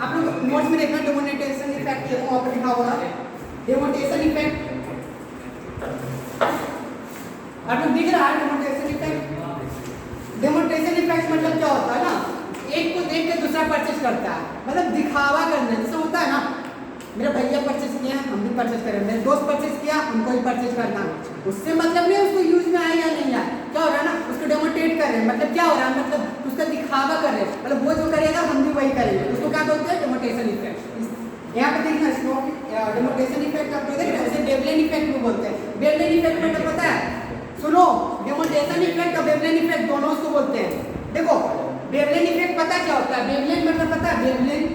आप लोग नोट्स में देखना, डेमोनेटाइजेशन इफेक्ट ये वहां पर लिखा होगा, डेमोनेटाइजेशन इफेक्ट आप लोग दिख रहा है, डेमोनेटाइजेशन इफेक्ट। डेमोनेटाइजेशन इफेक्ट मतलब क्या होता है ना, एक को देख के दूसरा परचेज करता है, मतलब दिखावा करने जैसे होता है ना, मेरे भैया परचेज किया हम भी परचेज करें, मेरे दोस्त परचेज किया हमको भी परचेज करना, उससे मतलब नहीं उसको यूज में आया या नहीं आया, क्या हो रहा है ना, उसको डेमोनेट कर रहे हैं, मतलब क्या हो रहा है, मतलब उसका दिखावा कर रहे हैं, मतलब वो जो करेगा हम भी वही करेंगे, उसको क्या बोलते हैं, डेमोनेटाइजेशन इफेक्ट। यहाँ पे देखना इसको डेमोनेटाइजेशन इफेक्ट आप लोग देख रहे हैं, उसे वेवलेंथ इफेक्ट भी बोलते हैं। वेवलेंथ इफेक्ट मतलब पता है, सुनो डेमोनेटाइजेशन इफेक्ट और वेवलेंथ इफेक्ट दोनों उसको बोलते हैं। देखो वेवलेंथ इफेक्ट पता क्या होता है, वेवलेंथ मतलब पता है, वेवलेंथ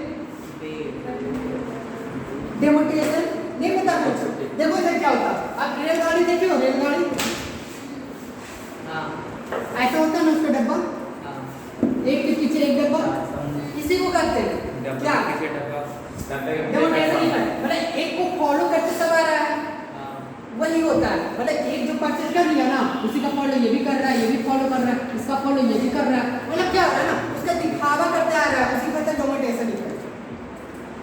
डेमोनेटाइजेशन नहीं पता कुछ, देखो इधर क्या होता है, आप रेलगाड़ी देखी हो, रेलगाड़ी ऐसा होता है ना, उसका डब्बा एक के पीछे एक डब्बा, इसी को कहते हैं क्या, डेमोनेटाइजेशन इफेक्ट, मतलब एक को फॉलो करते सब आ रहा है, वही होता है, मतलब एक जो परचेज कर लिया ना उसी का फॉलो ये भी कर रहा है, ये भी फॉलो कर रहा है, इसका फॉलो ये भी कर रहा है, मतलब क्या हो रहा है ना, उसका दिखावा करते आ रहा है, उसी को कहते हैं डेमोनेटाइजेशन इफेक्ट।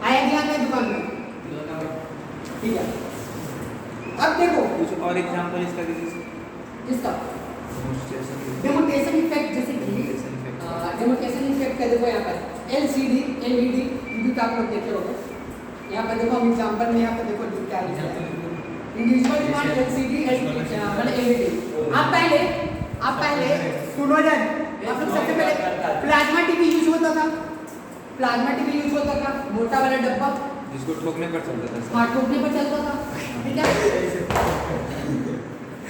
आया ध्यान में दुकान में, ठीक है। अब देखो कुछ और एग्जांपल इसका इसका डेमोनेटाइजेशन इफेक्ट, जैसे कि डेमोनेटाइजेशन इफेक्ट का देखो यहाँ पर LCD LED भी आप लोग देखे होंगे, यहाँ पर देखो हम एग्जांपल में यहाँ पर देखो क्या लिखा है, इंडिविजुअल डिमांड एलसीडी मतलब एलईडी। आप पहले सुनो जरा, आप लोग सबसे पहले प्लाज्मा टीवी यूज होता था, मोटा वाला डब्बा जिसको ठोकने पर चलता था। हाँ, ठोकने पर चलता था, ठीक है।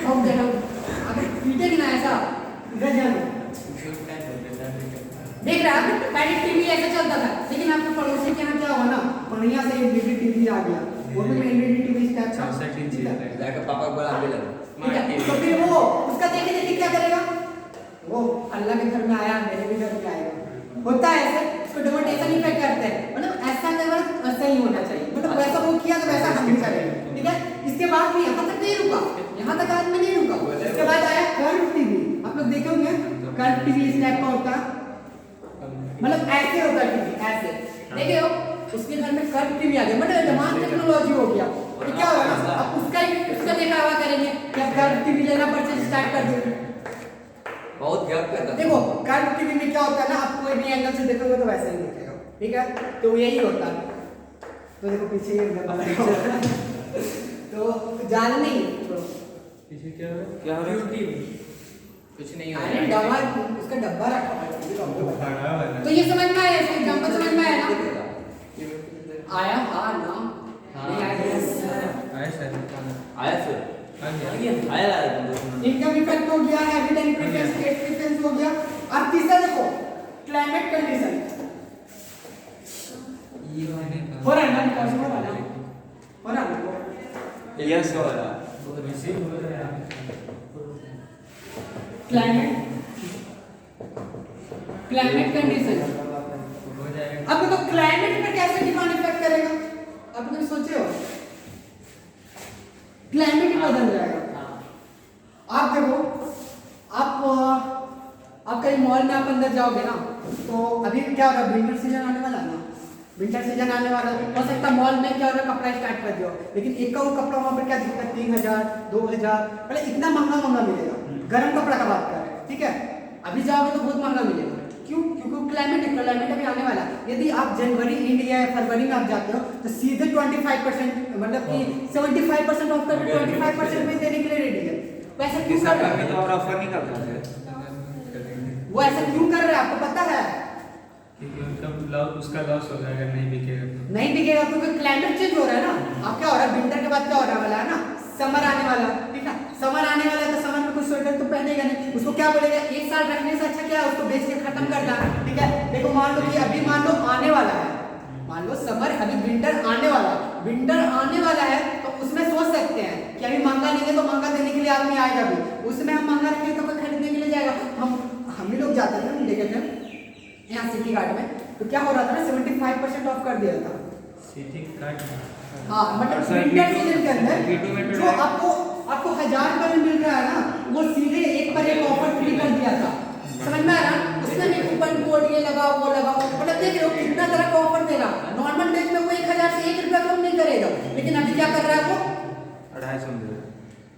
अब देखो अगर पीटे कि ना ऐसा इधर जानो, देख रहा है पहले टीवी ऐसा चलता था, लेकिन आपके पड़ोसी के यहाँ क्या हुआ ना, बढ़िया से एलईडी टीवी आ गया, वो भी एलईडी टीवी स्टैप था, 64 इंच लाइक पापा बोला आगे लगा। तो फिर वो उसका देखे क्या करेगा, वो अल्लाह के घर में आया, मेरे भी घर में आएगा, होता है ऐसे, उसको डेमोटेशन इफेक्ट करते हैं, मतलब ऐसा करना ऐसा ही होना चाहिए, मतलब वैसा वो किया तो वैसा हम भी करेंगे, ठीक है। इसके बाद भी यहाँ तक नहीं रुका, यहाँ तक आदमी नहीं रुका, इसके बाद आया कर्व टीवी। आप लोग देखे होंगे कर्व टीवी इस टाइप का होता है, मतलब ऐसे होता है टीवी, ऐसे देखे हो, उसके घर में कर्व टीवी आ गया, मतलब एडवांस टेक्नोलॉजी हो गया। तो क्या होगा ना, अब उसका देखा हुआ करेंगे कि अब कर्व टीवी लेना परचेज स्टार्ट कर देंगे। बहुत गैप करता है। देखो कर्व टीवी में क्या होता है ना, आप कोई भी एंगल से देखोगे तो वैसा ही दिखेगा, ठीक है, तो यही होता है। तो देखो पीछे ये तो जान नहीं पीछे क्या है, क्या हो रहा है? कुछ नहीं हो अरे रहा डब्बा, उसका डब्बा रखा हुआ है, तो ये समझ में आया, इसका एग्जांपल समझ में आया ना, आया हाँ ना, नहीं आया सर, आया इनकम इफेक्ट हो गया, एविडेंट प्रेफरेंस, स्टेट प्रेफरेंस हो गया। अब तीसरा देखो क्लाइमेट कंडीशन, हो रहा है ना, हो रहा है यस हो रहा है। क्लाइमेट कंडीशन, अब देखो क्लाइमेट पे कैसे डिमांड इफेक्ट करेगा, अब तुम सोचे हो, क्लाइमेट ही बदल जाएगा। आप देखो, आप कहीं मॉल में आप अंदर जाओगे ना, तो अभी क्या हो रहा है, विंटर सीजन आने वाला है ना, विंटर सीजन आने वाला है, हो सकता है मॉल में क्या हो रहा है, कपड़ा स्टार्ट कर दिया, लेकिन एक का वो कपड़ा वहाँ पर क्या दिखता है 3000 2000, मतलब इतना महंगा मिलेगा, गर्म कपड़ा का बात कर रहे हैं, ठीक है। अभी जाओगे तो बहुत महंगा मिलेगा, क्यों? क्योंकि क्लाइमेट अभी आने वाला है। यदि आप जनवरी एंड या फरवरी में आप जाते हो तो सीधे 25% मतलब कि 75% ऑफ करके 25% में देने के लिए रेडी है। वैसा क्यों कर रहा है? तो और ऑफर निकलता है, वो ऐसा क्यों कर रहा है आपको पता है? क्योंकि उनका उसका लॉस हो जाएगा, नहीं बिकेगा क्योंकि क्लाइमेट चेंज हो रहा है ना। अब क्या हो रहा है, विंटर के बाद क्या होने वाला है ना, समर आने वाला, ठीक है। समर आने वाला है तो समर में कुछ स्वेटर तो पहनेगा नहीं, उसको क्या बोलेगा, एक साल रखने से अच्छा क्या है उसको बेच के खत्म कर देना, ठीक है। देखो मान लो कि अभी मान लो आने वाला है, मान लो समर, अभी विंटर आने वाला है तो उसमें सोच सकते हैं कि अभी महंगा लेंगे तो महंगा देने के लिए आदमी आएगा भी, उसमें हम महंगा रखेंगे तो कोई खरीदने के लिए जाएगा। हम ही लोग जाते थे ना, देखे थे यहाँ सिटी कार्ड में, तो क्या हो रहा था ना 75% ऑफ कर दिया था सिटी कार्ड। हाँ, मतलब विंटर सीजन के अंदर जो आपको 1000 रुपए में मिल रहा है ना, वो सीधे एक पर एक ऑफर फ्री कर दिया था, समझ में आ रहा? उसमें भी कूपन कोड ये लगाओ वो लगाओ, मतलब देख रहे हो कितना तरह का ऑफर दे रहा। नॉर्मल डेज में वो 1000 से 1 रुपया कम नहीं करेगा, लेकिन अभी क्या कर रहा है वो 250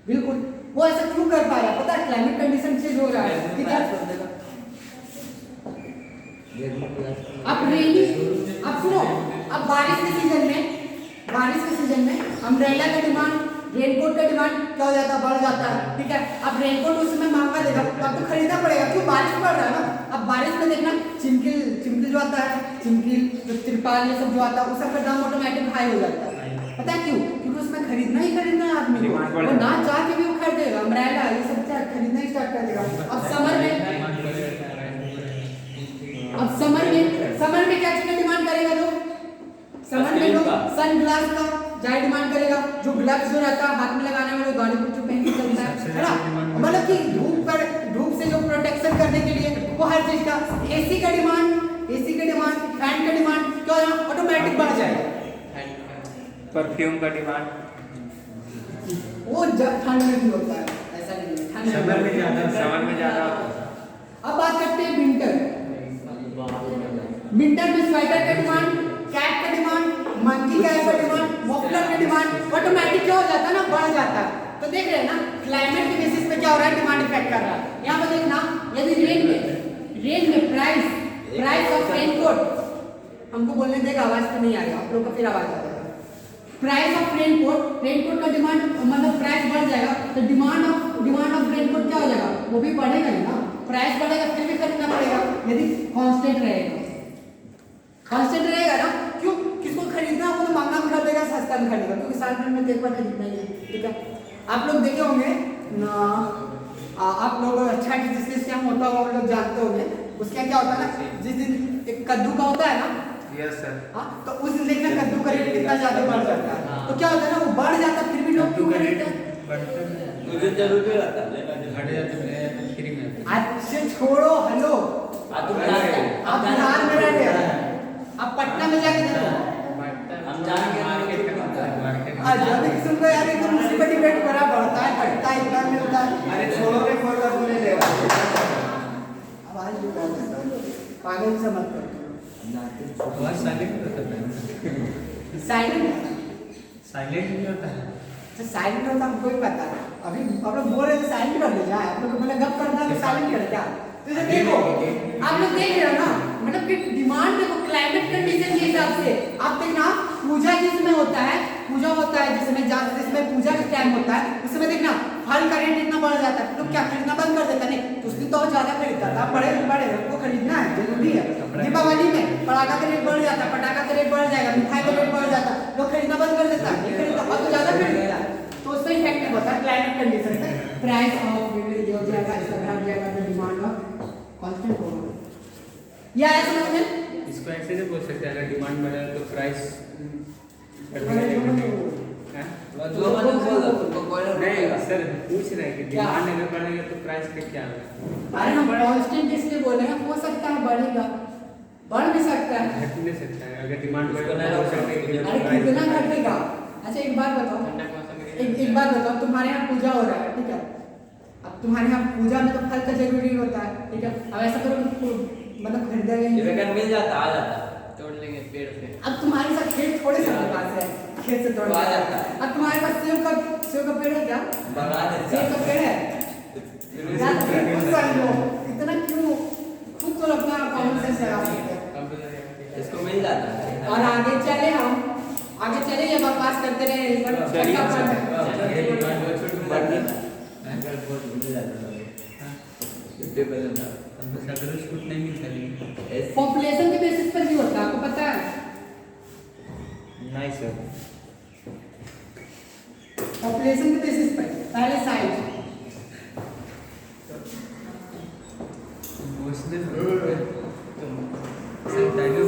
बिल्कुल। वो ऐसा क्यों कर पा रहा है पता है? क्लाइमेट कंडीशन चेंज हो रहा है, ठीक है। अब सुनो, अब बारिश के सीजन में अम्ब्रेला का डिमांड, रेनकोट का डिमांड क्या हो जाता है, बढ़ जाता है, ठीक है। अब रेनकोट उसमें महंगा देगा, अब तो खरीदना पड़ेगा, क्यों? बारिश पड़ रहा है ना। अब बारिश में देखना चिमकिल जो आता है, चिमकिल जो तिरपाल ये सब जो आता है, उस सब का दाम ऑटोमेटिक हाई हो जाता है। पता है क्यों? क्योंकि उसमें खरीदना है आदमी को, वो ना चाह के भी वो खरीदेगा। अम्ब्रेला ये सब खरीदना ही स्टार्ट कर देगा। अब समर में क्या चीज डिमांड करेगा लोग? समर में लोग सनग्लास का ज्यादा डिमांड करेगा, जो ग्लव्स जो रहता है हाथ में लगाने में, गाड़ी को जो पहन के चलता है ना, मतलब कि धूप से जो प्रोटेक्शन करने के लिए वो हर चीज का। एसी का डिमांड, फैन का डिमांड क्या ऑटोमेटिक बढ़ जाएगा। परफ्यूम का डिमांड वो ठंड में भी होता है, ऐसा नहीं है, समर में ज्यादा। अब बात करते हैं विंटर में स्वेटर का डिमांड, कैप का डिमांड, मंकी कैप का डिमांड, मफलर का डिमांड ऑटोमेटिक क्या हो जाता है ना, बढ़ जाता है। तो देख रहे हैं ना क्लाइमेट के बेसिस पे क्या हो रहा है, डिमांड इफेक्ट कर रहा है। यहाँ पे देखना, यदि रेन में प्राइस ऑफ रेनकोट, हमको बोलने देगा, आवाज तो नहीं आएगा, आप लोग का फिर आवाज आ जाएगा। प्राइस ऑफ रेनकोट, रेनकोट का डिमांड मतलब प्राइस बढ़ जाएगा तो डिमांड ऑफ रेनकोट क्या हो जाएगा, वो भी बढ़ेगा ही ना। प्राइस बढ़ेगा फिर भी खरीदना पड़ेगा, यदि कांस्टेंट रहेगा, कांस्टेंट रहेगा ना। क्यों, किसको खरीदना वो तो महंगा में खरीदेगा, सस्ता में खरीदेगा, क्योंकि साल भर में तो एक बार खरीदना ही है। ठीक है, आप लोग देखे होंगे ना, आप लोग अच्छा जिस दिन से होता होगा, आप लोग जानते होंगे उसका क्या होता है ना, जिस दिन एक कद्दू का होता है ना, यस सर। हाँ, तो उस दिन देखना कद्दू का रेट कितना ज्यादा बढ़ जाता है। तो क्या होता है ना, वो बढ़ जाता है फिर भी लोग क्यों खरीदते हैं? मुझे जरूर भी रहता है हट जाते हैं फ्री में। अच्छा छोड़ो, हेलो, आप बिहार में रह रहे हैं, आप पटना में जाके देखो। हम जाएंगे मार्केट का जब एक सुन लो यार, एकदम उसी पर डिबेट करा, बढ़ता है घटता है, इतना मिलता है। अरे छोड़ो रे, फोन का बोले लेगा आवाज भी बहुत है, पागल से मत करो। आवाज साइलेंट होता है। साइलेंट नहीं होता है। तो साइलेंट होता हमको ही पता है। अभी आप लोग बोल रहे थे साइलेंट कर ले जाए, आप लोग को बोले गप करना है तो साइलेंट कर क्या? तो इसे देखो, आप लोग देख रहे हो ना, मतलब कि डिमांड देखो क्लाइमेट कंडीशन के हिसाब से। आप देखना पूजा जिसमें होता है, पूजा होता है जिसमें पूजा का टाइम होता है, उसमें देखना फल का रेट इतना बढ़ जाता है, लोग क्या खरीदना बंद कर देता है। नहीं तो उस दिन तो और ज्यादा खरीदता था, बड़े को खरीदना है जरूरी है। दीपावली में पटाखा का रेट बढ़ जाता है, पटाखा का रेट बढ़ जाएगा, मिठाई का रेट बढ़ जाता है, लोग खरीदना बंद कर देता है, खरीदता और तो ज्यादा खरीदता है। तो उसका इफेक्ट नहीं होता है क्लाइमेट कंडीशन से। प्राइस ऑफ हो जाएगा, इसका घट जाएगा तो डिमांड ऑफ कांस्टेंट होगा। या ऐसा समझ में? इसको ऐसे नहीं बोल सकते, अगर डिमांड बढ़े तो प्राइस नहीं सर, पूछ रहे हैं कि डिमांड अगर बढ़ेगा तो प्राइस का क्या होगा। अरे हम कांस्टेंट इसलिए बोल रहे हैं, हो सकता है बढ़ेगा, बढ़ भी सकता है, घट नहीं सकता है। अगर डिमांड बढ़ेगा तो हो सकता है कि अरे कितना घटेगा। अच्छा एक बात बताओ, एक बात बताओ, तुम्हारे यहाँ पूजा हो रहा है, ठीक है, अब तुम्हारे यहाँ पूजा में तो फल का जरूरी होता है, ठीक है, अब ऐसा करो मतलब खरीदेगा मिल जाता, आ जाता, तोड़ लेंगे पेड़ पे। अब तुम्हारे साथ खेत थोड़े से अपने पास है, खेत से तोड़ आ जाता है। अब तुम्हारे पास सेब का पेड़ है क्या? बना देता सेब का पेड़ है यार, खुद समझो, इतना क्यों खुद तो अपना कॉमन सेंस लगा सकते हैं। इसको मिल जाता है। और आगे चले ये बकवास करते रहे इस पर पॉपुलेशन के बेसिस पर भी होता है, आपको पता है? नहीं सर, पॉपुलेशन के बेसिस पर पहले साइज,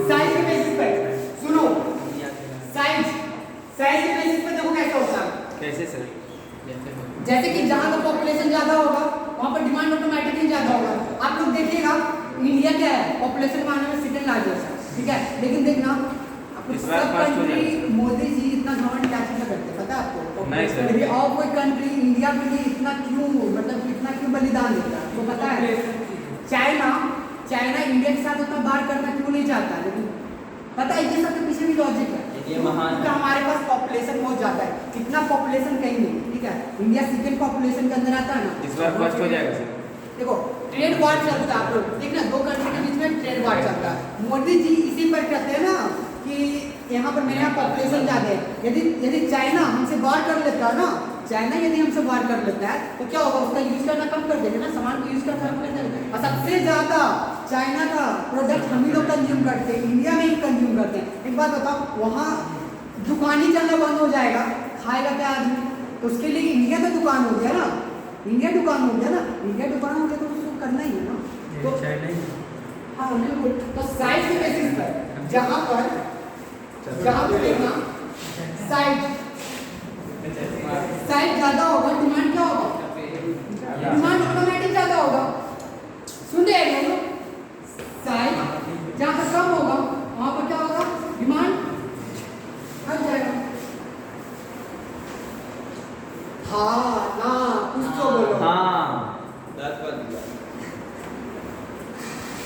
साइज के बेसिस पर सुनो, साइज के बेसिस पर देखो कैसा होता है। कैसे सर? जैसे कि जहाँ का पॉपुलेशन ज्यादा होगा वहाँ पर डिमांड ऑटोमेटिकली ज्यादा होगा। आप लोग देखिएगा इंडिया क्या है, पॉपुलेशन मानने में सेकंड लार्जेस्ट है, ठीक है, लेकिन देखना सब कंट्री मोदी जी इतना घमंड क्या चीज़ करते हैं पता है आपको? नहीं सर। यदि और कोई कंट्री इंडिया के लिए इतना क्यों मतलब इतना क्यों बलिदान देता है आपको पता है? चाइना इंडिया के साथ उतना बार करना क्यों नहीं चाहता, लेकिन पता है ये सब के पीछे भी लॉजिक है। ये महान क्योंकि हमारे पास पॉपुलेशन बहुत ज्यादा है, इतना पॉपुलेशन कहीं नहीं, ठीक है, इंडिया सेकंड पॉपुलेशन के अंदर आता है ना। इस बार फर्स्ट हो जाएगा सर। देखो ट्रेड वार चलता है, आप लोग देखना दो कंट्री के बीच में ट्रेड वार चलता है। मोदी जी इसी पर कहते हैं ना कि यहाँ पर मेरे यहाँ पॉपुलेशन ज्यादा है, यदि चाइना हमसे वार कर लेता है ना, चाइना यदि हमसे वार कर लेता है तो क्या होगा, उसका यूज करना कम कर देंगे ना, सामान को यूज करना कम कर देंगे। और सबसे ज्यादा चाइना का प्रोडक्ट हम ही लोग कंज्यूम करते हैं, इंडिया में ही कंज्यूम करते हैं। एक बात बताओ, वहाँ दुकान ही चलना बंद हो जाएगा, खाएगा क्या आदमी? तो उसके लिए इंडिया तो दुकान हो गया ना, इंडिया दुकान हो गया तो उसको करना ही है ना। तो हाँ बिल्कुल, तो साइज के बेसिस पर जहाँ पर देखना साइज ज्यादा होगा, डिमांड क्या होगा? डिमांड ऑटोमेटिक ज्यादा होगा। सुन रहे हैं लोग, साइज जहाँ पर कम होगा वहाँ पर क्या होगा? डिमांड घट जाएगा। हाँ ना, कुछ तो बोलो। हाँ,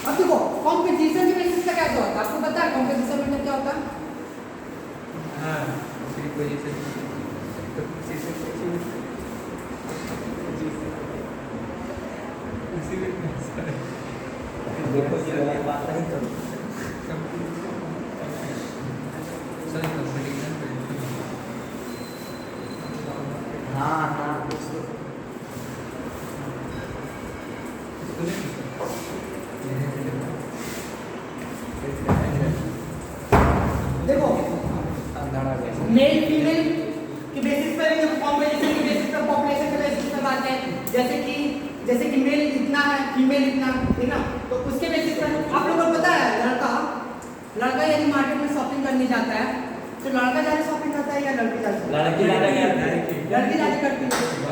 अब देखो कॉम्पिटिशन के बेसिस पे क्या होता है, आपको पता है कॉम्पिटिशन मतलब क्या होता है? हाँ, दूसरी पोजीशन तो देखो ये वाला बात नहीं करो। सर कंपटीशन हाँ हाँ कुछ तो देखो अंधारा गया मेल फीमेल के बेसिस पर कॉम्बिनेशन के बेसिस पर पॉपुलेशन के बेसिस पर बात है, जैसे कि मेल इतना है फीमेल इतना, ठीक ना, तो उसके बेसिस पर आप लोगों को पता है लड़का यदि मार्केट में शॉपिंग करने जाता है तो लड़का ज़्यादा शॉपिंग करता है या लड़की ज़्यादा? लड़की ज़्यादा करती है।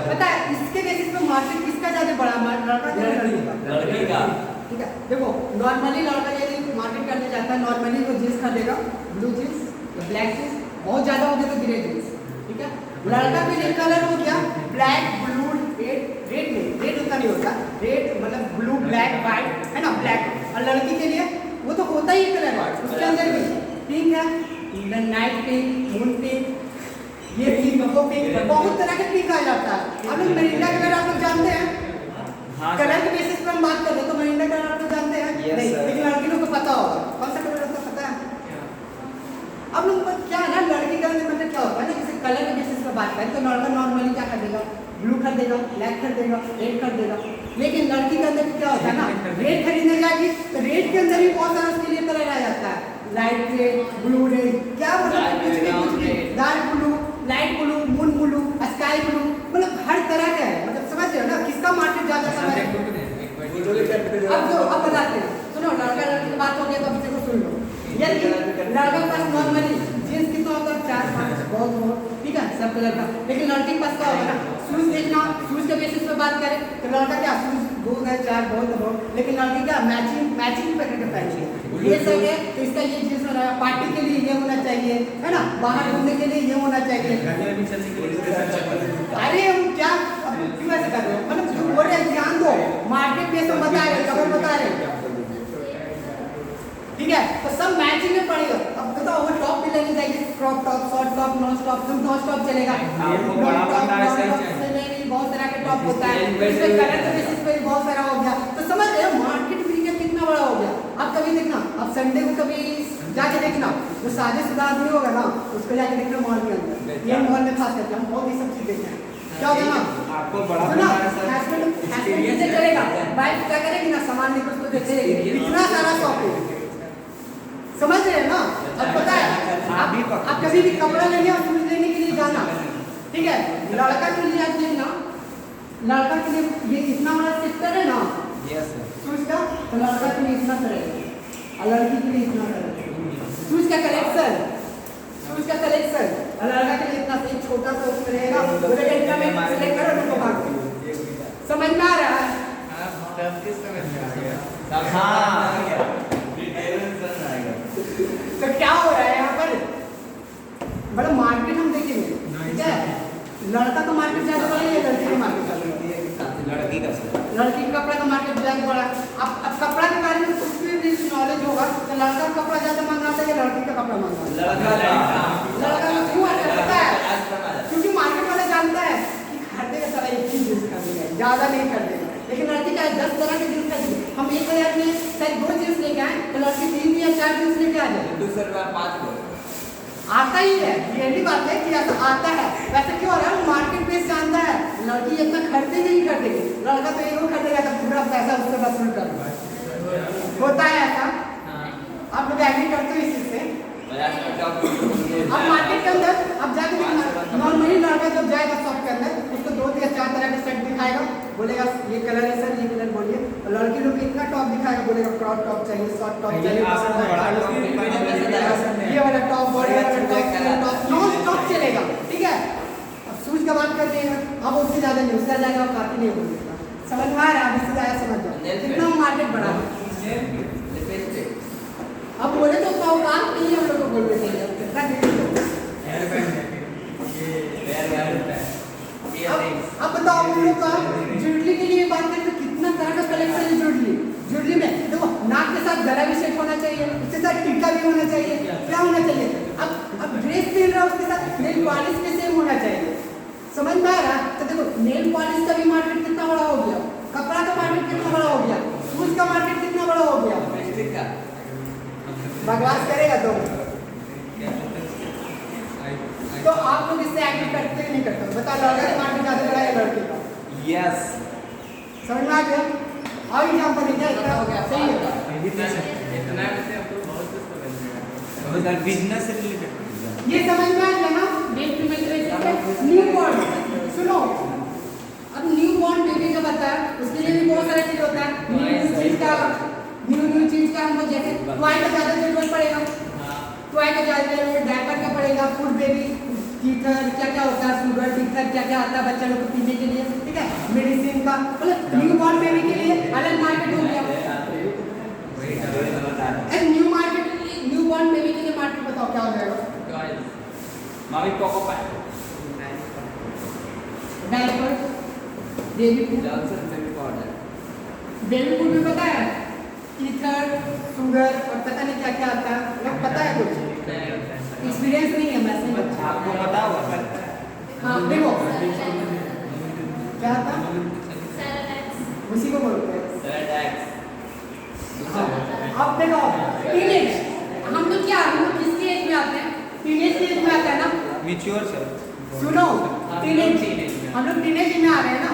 पता है इसके बेसिस पर मार्केट किसका ज़्यादा बड़ा, लड़का या लड़की का? ठीक है, देखो नॉर्मली लड़का यदि मार्केट करने जाता है, नॉर्मली वो जीन्स खरीदेगा, ब्लू जीन्स या ब्लैक जीन्स, बहुत ज़्यादा हो गया तो ग्रे जीन्स, ठीक है। लड़का के लिए कलर हो गया ब्लैक ब्लू रेड नहीं, रेड उतना नहीं होता, रेड मतलब ब्लू ब्लैक वाइट है ना, ब्लैक। और लड़की के लिए वो तो होता ही कलर है, उसके अंदर भी पिंक है, नाइट पिंक, मून पिंक, ये पिंक, वो पिंक, बहुत तरह के पिंक आ जाता है। आप लोग मेरिंडा कलर आप लोग जानते हैं? कलर के बेसिस पर हम बात करें तो मेरिंडा कलर आप लोग जानते हैं? नहीं, लेकिन लड़की लोग को पता होगा कौन सा कलर होता है, पता है? अब लोग क्या है ना, लड़की का मतलब क्या होता है ना, जैसे कलर के बेसिस पर बात करें तो लड़का नॉर्मली क्या कर देगा, ब्लू कर देगा, ब्लैक कर देगा, रेड कर देगा। लेकिन लड़की के अंदर क्या होता है ना, रेड खरीदने जाएगी तो रेड के अंदर भी बहुत सारा उसके लिए कलर आ जाता है, लाइट रेड, ब्लू रेड, क्या मतलब कुछ भी, dark blue, light blue, moon blue, sky blue, मतलब हर तरह का है, मतलब समझ रहे हो ना किसका मार्केट ज्यादा समय है। अब बताते हैं, सुनो लड़का लड़की की बात हो गया तो अब देखो सुन लो, यदि लड़का के पास नॉर्मली जींस कितना होता है, 4-5 बहुत ठीक है सब कलर का, लेकिन लड़की के पास क्या होगा ना, शूज देखना, शूज के बेसिस पे बात करें तो लड़का क्या शूज 2-4 बहुत, लेकिन लड़की क्या मैचिंग पकड़ के पहनती है, ये सब है तो इसका ये जींस होना है, पार्टी के लिए ये होना चाहिए है ना, बाहर घूमने के लिए ये होना चाहिए। अरे हम क्या क्यों ऐसे कर रहे हो, मतलब जो बोल रहे हैं ध्यान दो, मार्केट प्लेस में बता रहे, खबर बता रहे, ठीक है, तो सब मैचिंग में पड़ेगा। अब बताओ वो टॉप भी लेनी चाहिए, crop top, short top, non stop, तुम नॉन स्टॉप चलेगा, बहुत तरह के टॉप होता है, इसमें कलर के बेसिस पे बहुत सारा हो गया, तो समझ रहे हो मार्केट एरिया कितना बड़ा हो गया। अब कभी देखना, अब संडे को कभी जाके देखना, जो शादीशुदा आदमी होगा ना उसको जाके देखना मॉल के अंदर, ये मॉल में खास करके हम बहुत ही सब चीज देखते हैं, क्या होगा ना आपको बड़ा हस्बैंड से चलेगा, वाइफ क्या करेगी ना, सामान लेकर उसको देखेगी, इतना सारा शॉपिंग, समझ रहे हैं ना। अब पता है आप कभी भी कपड़ा लेने और शूज लेने के लिए जाना, ठीक है, लड़का के लिए आप देखना, लड़का के लिए ये इतना बड़ा सेक्टर है ना शूज का, तो लड़का के लिए इतना करेगा और लड़की के लिए इतना करेगा, शूज का कलेक्शन और लड़का के लिए इतना सही छोटा सा उसमें रहेगा, बोलेगा इतना में सेलेक्ट करो तो भाग, समझ में आ रहा है? तो क्या हो रहा है यहाँ पर, मतलब मार्केट हम देखेंगे, ठीक है, लड़का का मार्केट ज्यादा बड़ा है या लड़की का मार्केट ज्यादा बड़ा? लड़की का कपड़ा का मार्केट ज्यादा बड़ा। अब कपड़ा के बारे में कुछ भी नॉलेज होगा तो लड़का का कपड़ा ज्यादा महंगा है या लड़की का कपड़ा महंगा? लड़का का क्यों पता है, क्योंकि मार्केट वाला जानता है कि खरीदेगा सारा एक ही जींस खरीदेगा, ज्यादा नहीं खरीदेगा, लेकिन लड़की का 10 तरह के जींस खरीदेगी, हम 1000 में शायद 2 जींस लेके आए तो लड़की 3 या 4 जींस लेके आ जाए, आता ही है, ये बात है कि आता है। वैसे क्यों हो रहा है, मार्केट प्लेस जानता है, लड़की इतना खरीदेगी नहीं खरीदेगी, लड़का तो एक खरीदेगा तो पूरा पैसा उससे वसूल कर होता है ऐसा, आप लोग एग्री करते हो इस चीज से? अब मार्केट के अंदर अब जाके देखना, नॉर्मली लड़का जब जाएगा शॉप के अंदर उसको 2 या 4 तरह के सेट दिखाएगा, बोलेगा ये कलर है सर, ये कलर बोलिए, और लड़की लोग इतना टॉप दिखाएगा, बोलेगा क्रॉप टॉप चाहिए, शॉर्ट टॉप चाहिए, ये वाला टॉप, बॉडी वाला टॉप, नॉन स्टॉप चलेगा, ठीक है। अब शूज का बात करते हैं, अब उससे ज्यादा नहीं, उससे ज्यादा काफी नहीं बोलेगा, समझ में आ रहा है, इससे ज्यादा समझ जाओ कितना मार्केट बड़ा है। अब बोले तो औकात नहीं हम लोग को बोल देते हैं कितना अब बताओ हम लोग का ज्वेलरी के लिए बात करें तो कितना तरह का कलेक्शन है ज्वेलरी में, देखो नाक के साथ गला भी सेट होना चाहिए, उसके साथ टीका भी होना चाहिए, क्या होना चाहिए, अब ड्रेस पहन रहा है उसके साथ नेल पॉलिश के सेम होना चाहिए, समझ में आ रहा। तो देखो नेल पॉलिश का भी मार्केट कितना बड़ा हो गया, कपड़ा का मार्केट कितना बड़ा हो गया, शूज का मार्केट कितना बड़ा हो गया, बकवास करेगा तो आप लोग इससे एग्री करते नहीं करते, बताओ लड़का के मार्केट यस समझ में आ गया? और एग्जांपल दे क्या हो गया? सही है। इतना से आपको बहुत कुछ समझ में आएगा। बिजनेस से रिलेटेड ये समझ में आ गया ना? Male female relationship new born. सुनो, अब न्यू बॉर्न बेबी जब आता है उसके लिए भी बहुत सारा चीज होता है। न्यू चीज का हमको जैसे टॉय का ज्यादा जरूरत पड़ेगा, टॉय का ज्यादा जरूरत, डायपर का पड़ेगा, फूड बेबी टीथर क्या क्या होता है, शुगर टीथर क्या क्या आता है बच्चा लोग को पीने के लिए, ठीक है, मेडिसिन का, मतलब न्यू बॉर्न बेबी के लिए अलग मार्केट हो गया। New market, new born baby के लिए मार्केट बताओ क्या हो जाएगा? मामी कोको पाए diaper, baby food, baby food भी पता है, टीथर, शुगर और पता नहीं क्या क्या आता है, मतलब पता है कुछ एक्सपीरियंस नहीं है वैसे। आपको पता होगा हाँ देखो क्या था, उसी को बोलते हैं। अब देखो टीनेज, हम लोग क्या, हम लोग किसकी एज में आते हैं? टीनेज की एज में आते हैं ना। मैच्योर सर सुनो, टीनेज, हम लोग टीनेज में आ रहे हैं ना।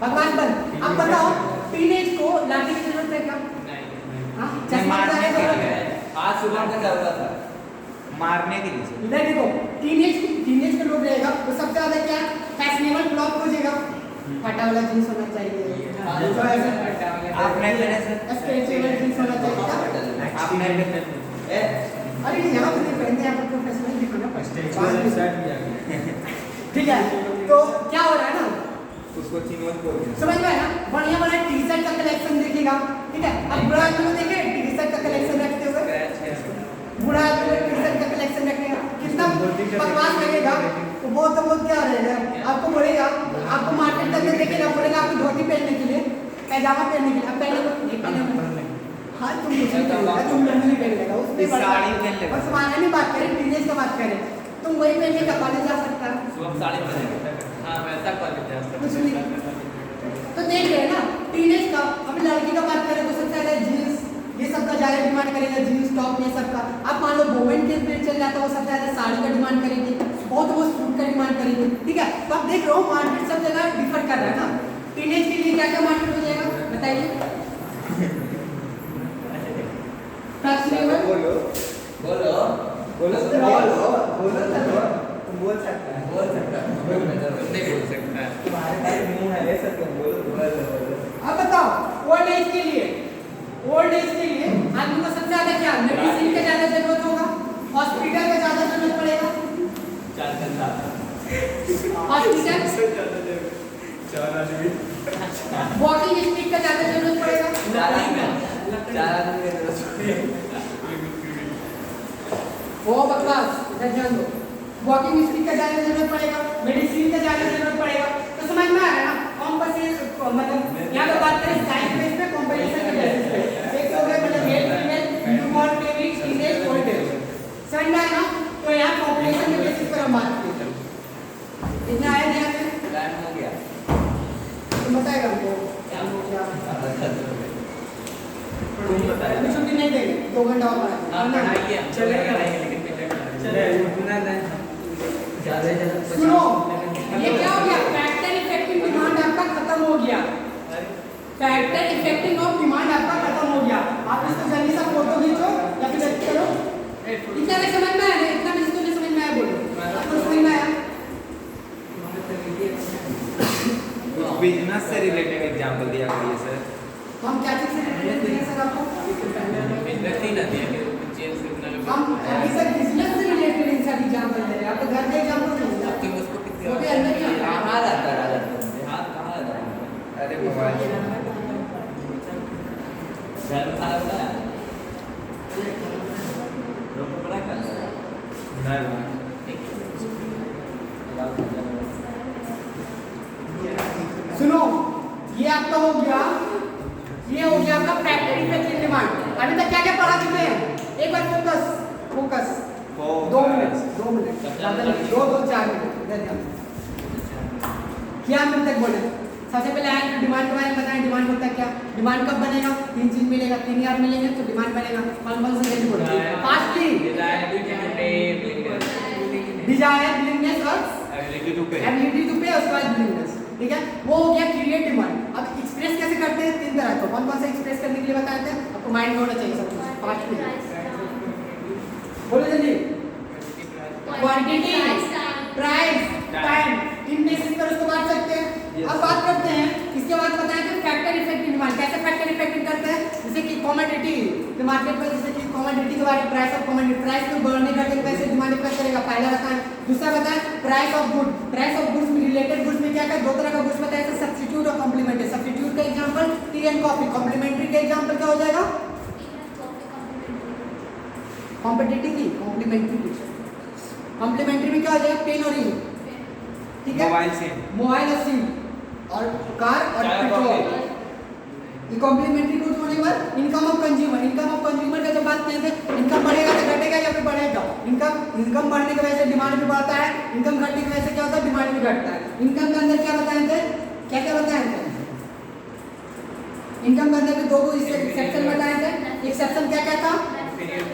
भगवान बंद, अब बताओ टीनेज को लाने की जरूरत है क्या? हाँ, चश्मा लगाने की जरूरत है? आज सुबह का क्या हुआ था मारने के लिए इधर देखो, टीनेज के लोग रहेगा तो सबसे ज्यादा क्या फैशनेबल क्लॉथ खोजेगा, फटा वाला जींस होना चाहिए, जो ऐसा आपने पहने सर स्ट्रेचेबल जींस होना चाहिए। आपने पहने अरे यहाँ पे नहीं पहनते, यहाँ पर प्रोफेशनल दिखो ना पहनते। ठीक है, तो क्या हो रहा है ना, उसको चिनोज बोल समझ में आया ना? बढ़िया बढ़िया टी शर्ट का कलेक्शन देखेगा, ठीक है। अब बुरा आदमी को देखे टी शर्ट का कलेक्शन रखते हुए, बुरा आदमी को टी शर्ट का कलेक्शन रखेगा, कितना बकवास लगेगा। तो वो क्या रहेगा, आपको बोलेगा, आपको मार्केट तक में देखेगा, बोलेगा आपको धोती पहनने के लिए, पैजामा पहनने के लिए, अब पहले हाँ तुम मुझे पहनेगा, तुम नहीं पहनेगा, उसमें साड़ी पहन लेगा। और समाना नहीं बात करें, टीनेज का बात करें, तुम वही पहन के कॉलेज जा सकता है, सुबह साड़ी पहने हाँ वैसा कॉलेज है कुछ नहीं। तो देख रहे हैं ना टीनेज का। अब लड़की का बात करें तो सबसे ज्यादा जीन्स, ये सब का ज्यादा डिमांड करेगा, जीन्स टॉप ये सब का। अब मान लो वुमेन के पीरियड चल जाता है, वो सबसे ज्यादा साड़ी का डिमांड करेगी, बहुत वो सूट का डिमांड करेगी, ठीक है। तो आप देख रहे हो मार्केट सब जगह डिफर कर रहा है ना। टीनेज के लिए क्या क्या मार्केट हो जाएगा बताइए? फैशनेबल, बोलो बोलो बोलो बोलो तुम बोल सकते हो नहीं बोल सकता है। तुम्हारे पास मुंह है ले सकते हो बोलो अब बताओ ओल्ड एज के लिए, ओल्ड एज के लिए आदमी को सबसे ज्यादा क्या मेडिसिन का ज्यादा जरूरत होगा, हॉस्पिटल का ज्यादा जरूरत पड़ेगा, हॉस्पिटल, वॉकिंग स्टिक का ज्यादा जरूरत पड़ेगा, वो बकवास इधर ध्यान दो, वॉकिंग स्टिक का ज्यादा जरूरत पड़ेगा, मेडिसिन का ज्यादा जरूरत पड़ेगा। तो समझ में आ रहा है ना? मतलब यहाँ पे बात करें साइंस बेस पे, कंपटीशन के बेसिस पे, एक हो गया मतलब male female, newborn baby, teenage, old age, समझ में आया ना? तो यहाँ पॉपुलेशन के बेसिस पर हम बात करते हैं। इतना आया ध्यान में? टाइम हो गया तुम बताएगा हमको क्या हो गया? तुम बताया अभी छुट्टी नहीं देंगे, 2 घंटा और पढ़ाएंगे। चलेगा लेकिन सुनो, ये क्या हो गया? फैक्टर इफेक्टिव डिमांड आपका खत्म हो गया। फैक्टर इफेक्टिव ऑफ डिमांड आपका खत्म हो गया। आप इसको जल्दी से फोटो खींचो या फिर रख करो। इतना भी समझ में आया? इतना भी जिसको नहीं समझ में आया बोलो। आपको समझ में आया? बिजनेस से रिलेटेड एग्जांपल दिया करिए सर। हम क्या चीज से रिलेटेड हैं सर आपको? हम अभी तक बिजनेस से रिलेटेड इन सब एग्जांपल दे रहे हैं। आपको घर का एग्जांपल नहीं दिया। वो भी अंदर ही आता है। कहाँ रहता है हाथ कहाँ रहता है? अरे मोबाइल घर में खाना बनाया रोटी बना कर सुनो, ये आपका हो गया, ये हो गया आपका फैक्टर इफेक्टिव डिमांड। अभी तक क्या क्या पढ़ा चुके हैं? एक बार फोकस फोकस 2 मिनट 2 मिनट ज़्यादा नहीं, 2-4 मिनट। क्या हम तक बोले? सबसे पहले आए डिमांड के बारे में बताएं। डिमांड होता है क्या? डिमांड कब बनेगा? 3 चीज मिलेगा, 3 यार मिलेंगे तो डिमांड बनेगा। कौन से जल्दी बोलो फास्टली? डिजायर, विलिंगनेस और एबिलिटी टू पे उसके बाद विलिंगनेस। ठीक है, वो हो गया क्रिएट डिमांड। अब एक्सप्रेस कैसे करते हैं, 3 तरह का। कौन कौन सा एक्सप्रेस करने के लिए बताते हैं, आपको माइंड में होना चाहिए सब कुछ। 5 मिनट बोलो जल्दी। क्वांटिटी, प्राइस, टाइम, इन बेसिस पर उसको बांट सकते हैं। अब बात करते हैं इसके बाद बताएं कि फैक्टर इफेक्ट डिमांड कैसे फैक्टर इफेक्ट करते हैं। जैसे कि कमोडिटी जो मार्केट में, जैसे कि कमोडिटी के बारे में, प्राइस ऑफ कमोडिटी, प्राइस में बढ़ने घटने कैसे डिमांड इफेक्ट करेगा, पहला बताएं। दूसरा बताएं price of good, price of goods में रिलेटेड गुड्स में क्या क्या 2 तरह का गुड्स बताया था, सब्स्टिट्यूट और कॉम्प्लीमेंट्री। सब्स्टिट्यूट का example tea and coffee, complementary का एग्जांपल क्या हो जाएगा, कॉम्पिटिटिव की कॉम्प्लीमेंट्री। कॉम्प्लीमेंट्री में क्या हो जाएगा, पेन और इंक, ठीक है, मोबाइल और सिम और कार और पेट्रोल। ये कॉम्प्लीमेंट्री गुड्स होने के बाद income of consumer, income of consumer का जब बात करते हैं, इनकम बढ़ेगा तो घटेगा या फिर बढ़ेगा। इनकम बढ़ने की वजह से डिमांड भी बढ़ता है, इनकम घटने की वजह से क्या होता है, डिमांड भी घटता है। इनकम के अंदर क्या बताए थे, क्या क्या बताए थे, इनकम के अंदर भी 2 एक्सेप्शन बताए थे। एक्सेप्शन क्या क्या था,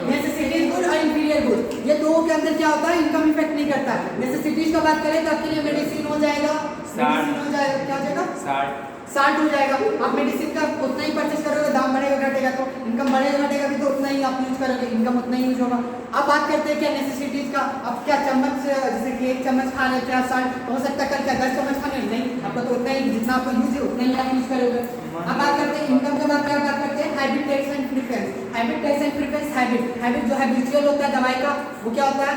नेसेसिटीज गुड और इंफीरियर गुड, ये 2 के अंदर क्या होता है, इनकम इफेक्ट नहीं करता है। नेसेसिटीज का बात करें तो आपके लिए मेडिसिन हो जाएगा, मेडिसिन हो जाएगा, क्या हो जाएगा, 60 हो जाएगा। आप मेडिसिन का उतना ही परचेस करोगे, दाम बढ़ेगा घटेगा तो इनकम बढ़ेगा घटेगा भी तो उतना ही आप यूज करोगे, इनकम उतना ही यूज होगा। अब बात करते हैं क्या नेसेसिटीज का। अब क्या चम्मच, जैसे कि 1 चम्मच खा लेते हैं, 60 हो सकता है कल क्या 10 चम्मच खाने, नहीं, आपका तो उतना ही जितना आपको यूज है उतना ही आप यूज करोगे। अब बात करते हैं इनकम के बात करते हैं habit, taste and preference. Habit, taste and preference, habit जो हैबिचुअल होता है दवाई का, वो क्या होता है,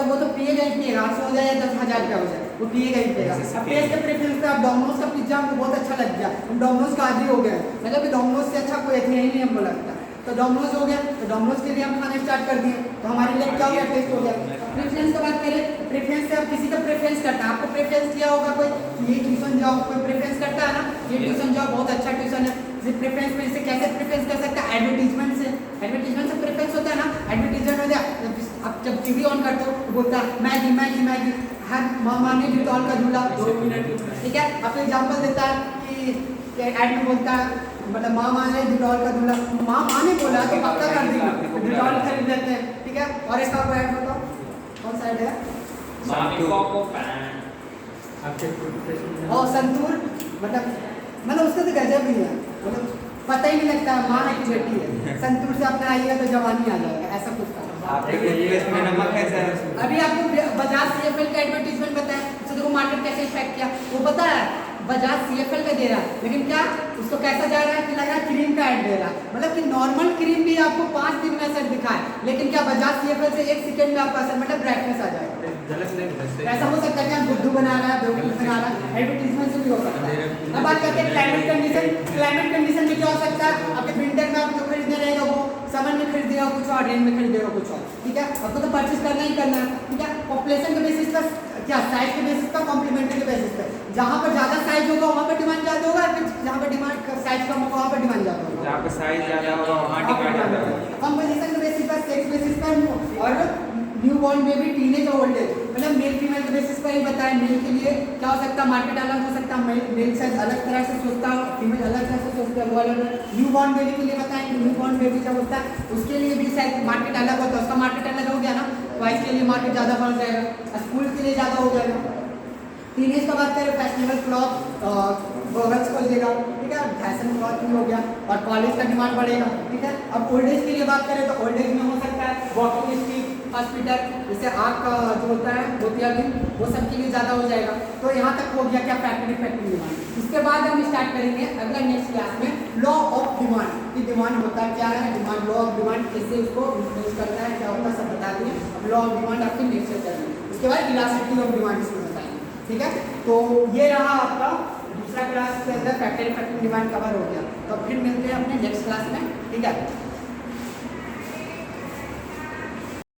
वो तो पिएगा ही पिएगा, 800 हो जाए या 10,000 रुपया हो जाए, वो पिएगा ही पिएगा। अब टेस्ट के प्रेफरेंस पे आप डोमिनोज का पिज्जा हमको बहुत अच्छा लग गया, हम डोमिनोज का आदी हो गए, मतलब डोमिनोज से अच्छा कोई यही नहीं हमको लगता, तो डोमिनोज हो गया, तो डोमिनोज के लिए हम खाने स्टार्ट कर दिए, तो हमारे लिए क्या हो गया, टेस्ट हो गया। प्रेफरेंस की बात करें, प्रेफरेंस से आप किसी का प्रेफरेंस करता है, आपको प्रेफरेंस किया होगा कोई, ये ट्यूशन जाओ, कोई प्रेफरेंस करता है ना, ये ट्यूशन जाओ बहुत अच्छा ट्यूशन है। प्रेफरेंस में इसे कैसे प्रेफरेंस कर सकता है, एडवर्टीजमेंट से प्रेफरेंस होता है ना। एडवर्टीजमेंट हो जाए, आप जब टीवी ऑन करते हो तो बोलता है मैगी मैगी मैगी, हर मामा ने डिटॉल का झूला 2 मिनट, ठीक है। आपको एग्जांपल देता है कि ऐड में बोलता है, मतलब मामा ने डिटॉल का झूला, मामा ने बोला तो पक्का कर देंगे, डिटॉल खरीद लेते हैं, ठीक है। और इसका आपको ऐड बताओ कौन सा ऐड है, और संतूर, मतलब उसका तो गजब ही है, मतलब पता ही नहीं लगता माँ है कि बेटी है। संतूर से अपना आइएगा तो जवानी आ जाएगा, ऐसा कुछ था। अभी आपको बजाज CFL का एडवर्टीजमेंट बताया, तो देखो मार्केट कैसे इफेक्ट किया, वो पता है बजाज CFL का दे रहा है, लेकिन क्या उसको कैसा जा रहा है कि लग रहा है क्रीम का ऐड दे रहा है, मतलब कि नॉर्मल क्रीम भी आपको 5 दिन में असर दिखाए, लेकिन क्या बजाज CFL से 1 सेकंड में आपका असर, मतलब ब्राइटनेस आ जाएगा। ऐसा हो सकता है कि बुद्धू बना रहा है, बेवकूफ बना रहा है, एडवर्टीजमेंट से भी हो सकता है। अब बात करते हैं क्लाइमेट कंडीशन। क्लाइमेट कंडीशन में क्या हो सकता है, आपके विंटर में आप जो खरीदने रहेगा वो समर में खरीदेगा कुछ और, रेन में खरीदेगा कुछ और, ठीक है। आपको तो परचेज करना ही करना है, ठीक है। पॉपुलेशन के बेसिस पर, क्या साइज के बेसिस पर, कॉम्प्लीमेंट्री के बेसिस पर, जहाँ पर ज्यादा साइज होगा वहाँ पर डिमांड ज्यादा होगा, फिर जहाँ पर डिमांड साइज कम होगा वहाँ पर डिमांड ज्यादा होगा, जहाँ पे साइज ज्यादा होगा वहाँ डिमांड ज्यादा होगा। कंपोजिशन के बेसिस पर, सेक्स बेसिस पर, और न्यू बॉर्न बेबी, टीनेज और ओल्ड एज, मतलब मेल फीमेल के बेसिस पर ही बताएं। मेल के लिए क्या हो सकता है, मार्केट अलग हो सकता है, मेल साइज अलग तरह से सोचता है, फीमेल अलग तरह से सोचता है, वो अलग। न्यू बॉर्न बेबी के लिए बताएं, न्यू बॉर्न बेबी जब होता है उसके लिए भी शायद मार्केट अलग होता है, उसका मार्केट अलग हो गया ना, बॉयज के लिए मार्केट ज़्यादा बढ़ जाएगा, स्कूल के लिए ज़्यादा हो जाएगा। टीनेज का बात करें, फैशनेबल क्लॉथ गॉगल्स खोल देगा, ठीक है, फैशन क्लॉथ भी हो गया, और कॉलेज का डिमांड बढ़ेगा, ठीक है। अब ओल्ड एज के लिए बात करें तो ओल्ड एज में हो सकता है वॉकिंग स्टिक, हॉस्पिटल, जैसे आँख का जो होता है मोतियाबिंद, वो सब के लिए ज़्यादा हो जाएगा। तो यहाँ तक हो गया क्या, फैक्ट्री डिमांड। इसके बाद हम स्टार्ट करेंगे अगला नेक्स्ट क्लास में लॉ ऑफ डिमांड, कि डिमांड होता क्या है, डिमांड, लॉ ऑफ डिमांड कैसे उसको इन्फ्लुएंस करता है, क्या होता है, सब बता देंगे। अब लॉ ऑफ डिमांड आपके नेक्स्ट चैप्टर में, उसके बाद इलास्टिसिटी ऑफ डिमांड इसमें बताएंगे, ठीक है। तो ये रहा आपका दूसरा क्लास के अंदर फैक्टर इफेक्टिव डिमांड कवर हो गया। तो फिर मिलते हैं अपने नेक्स्ट क्लास में, ठीक है।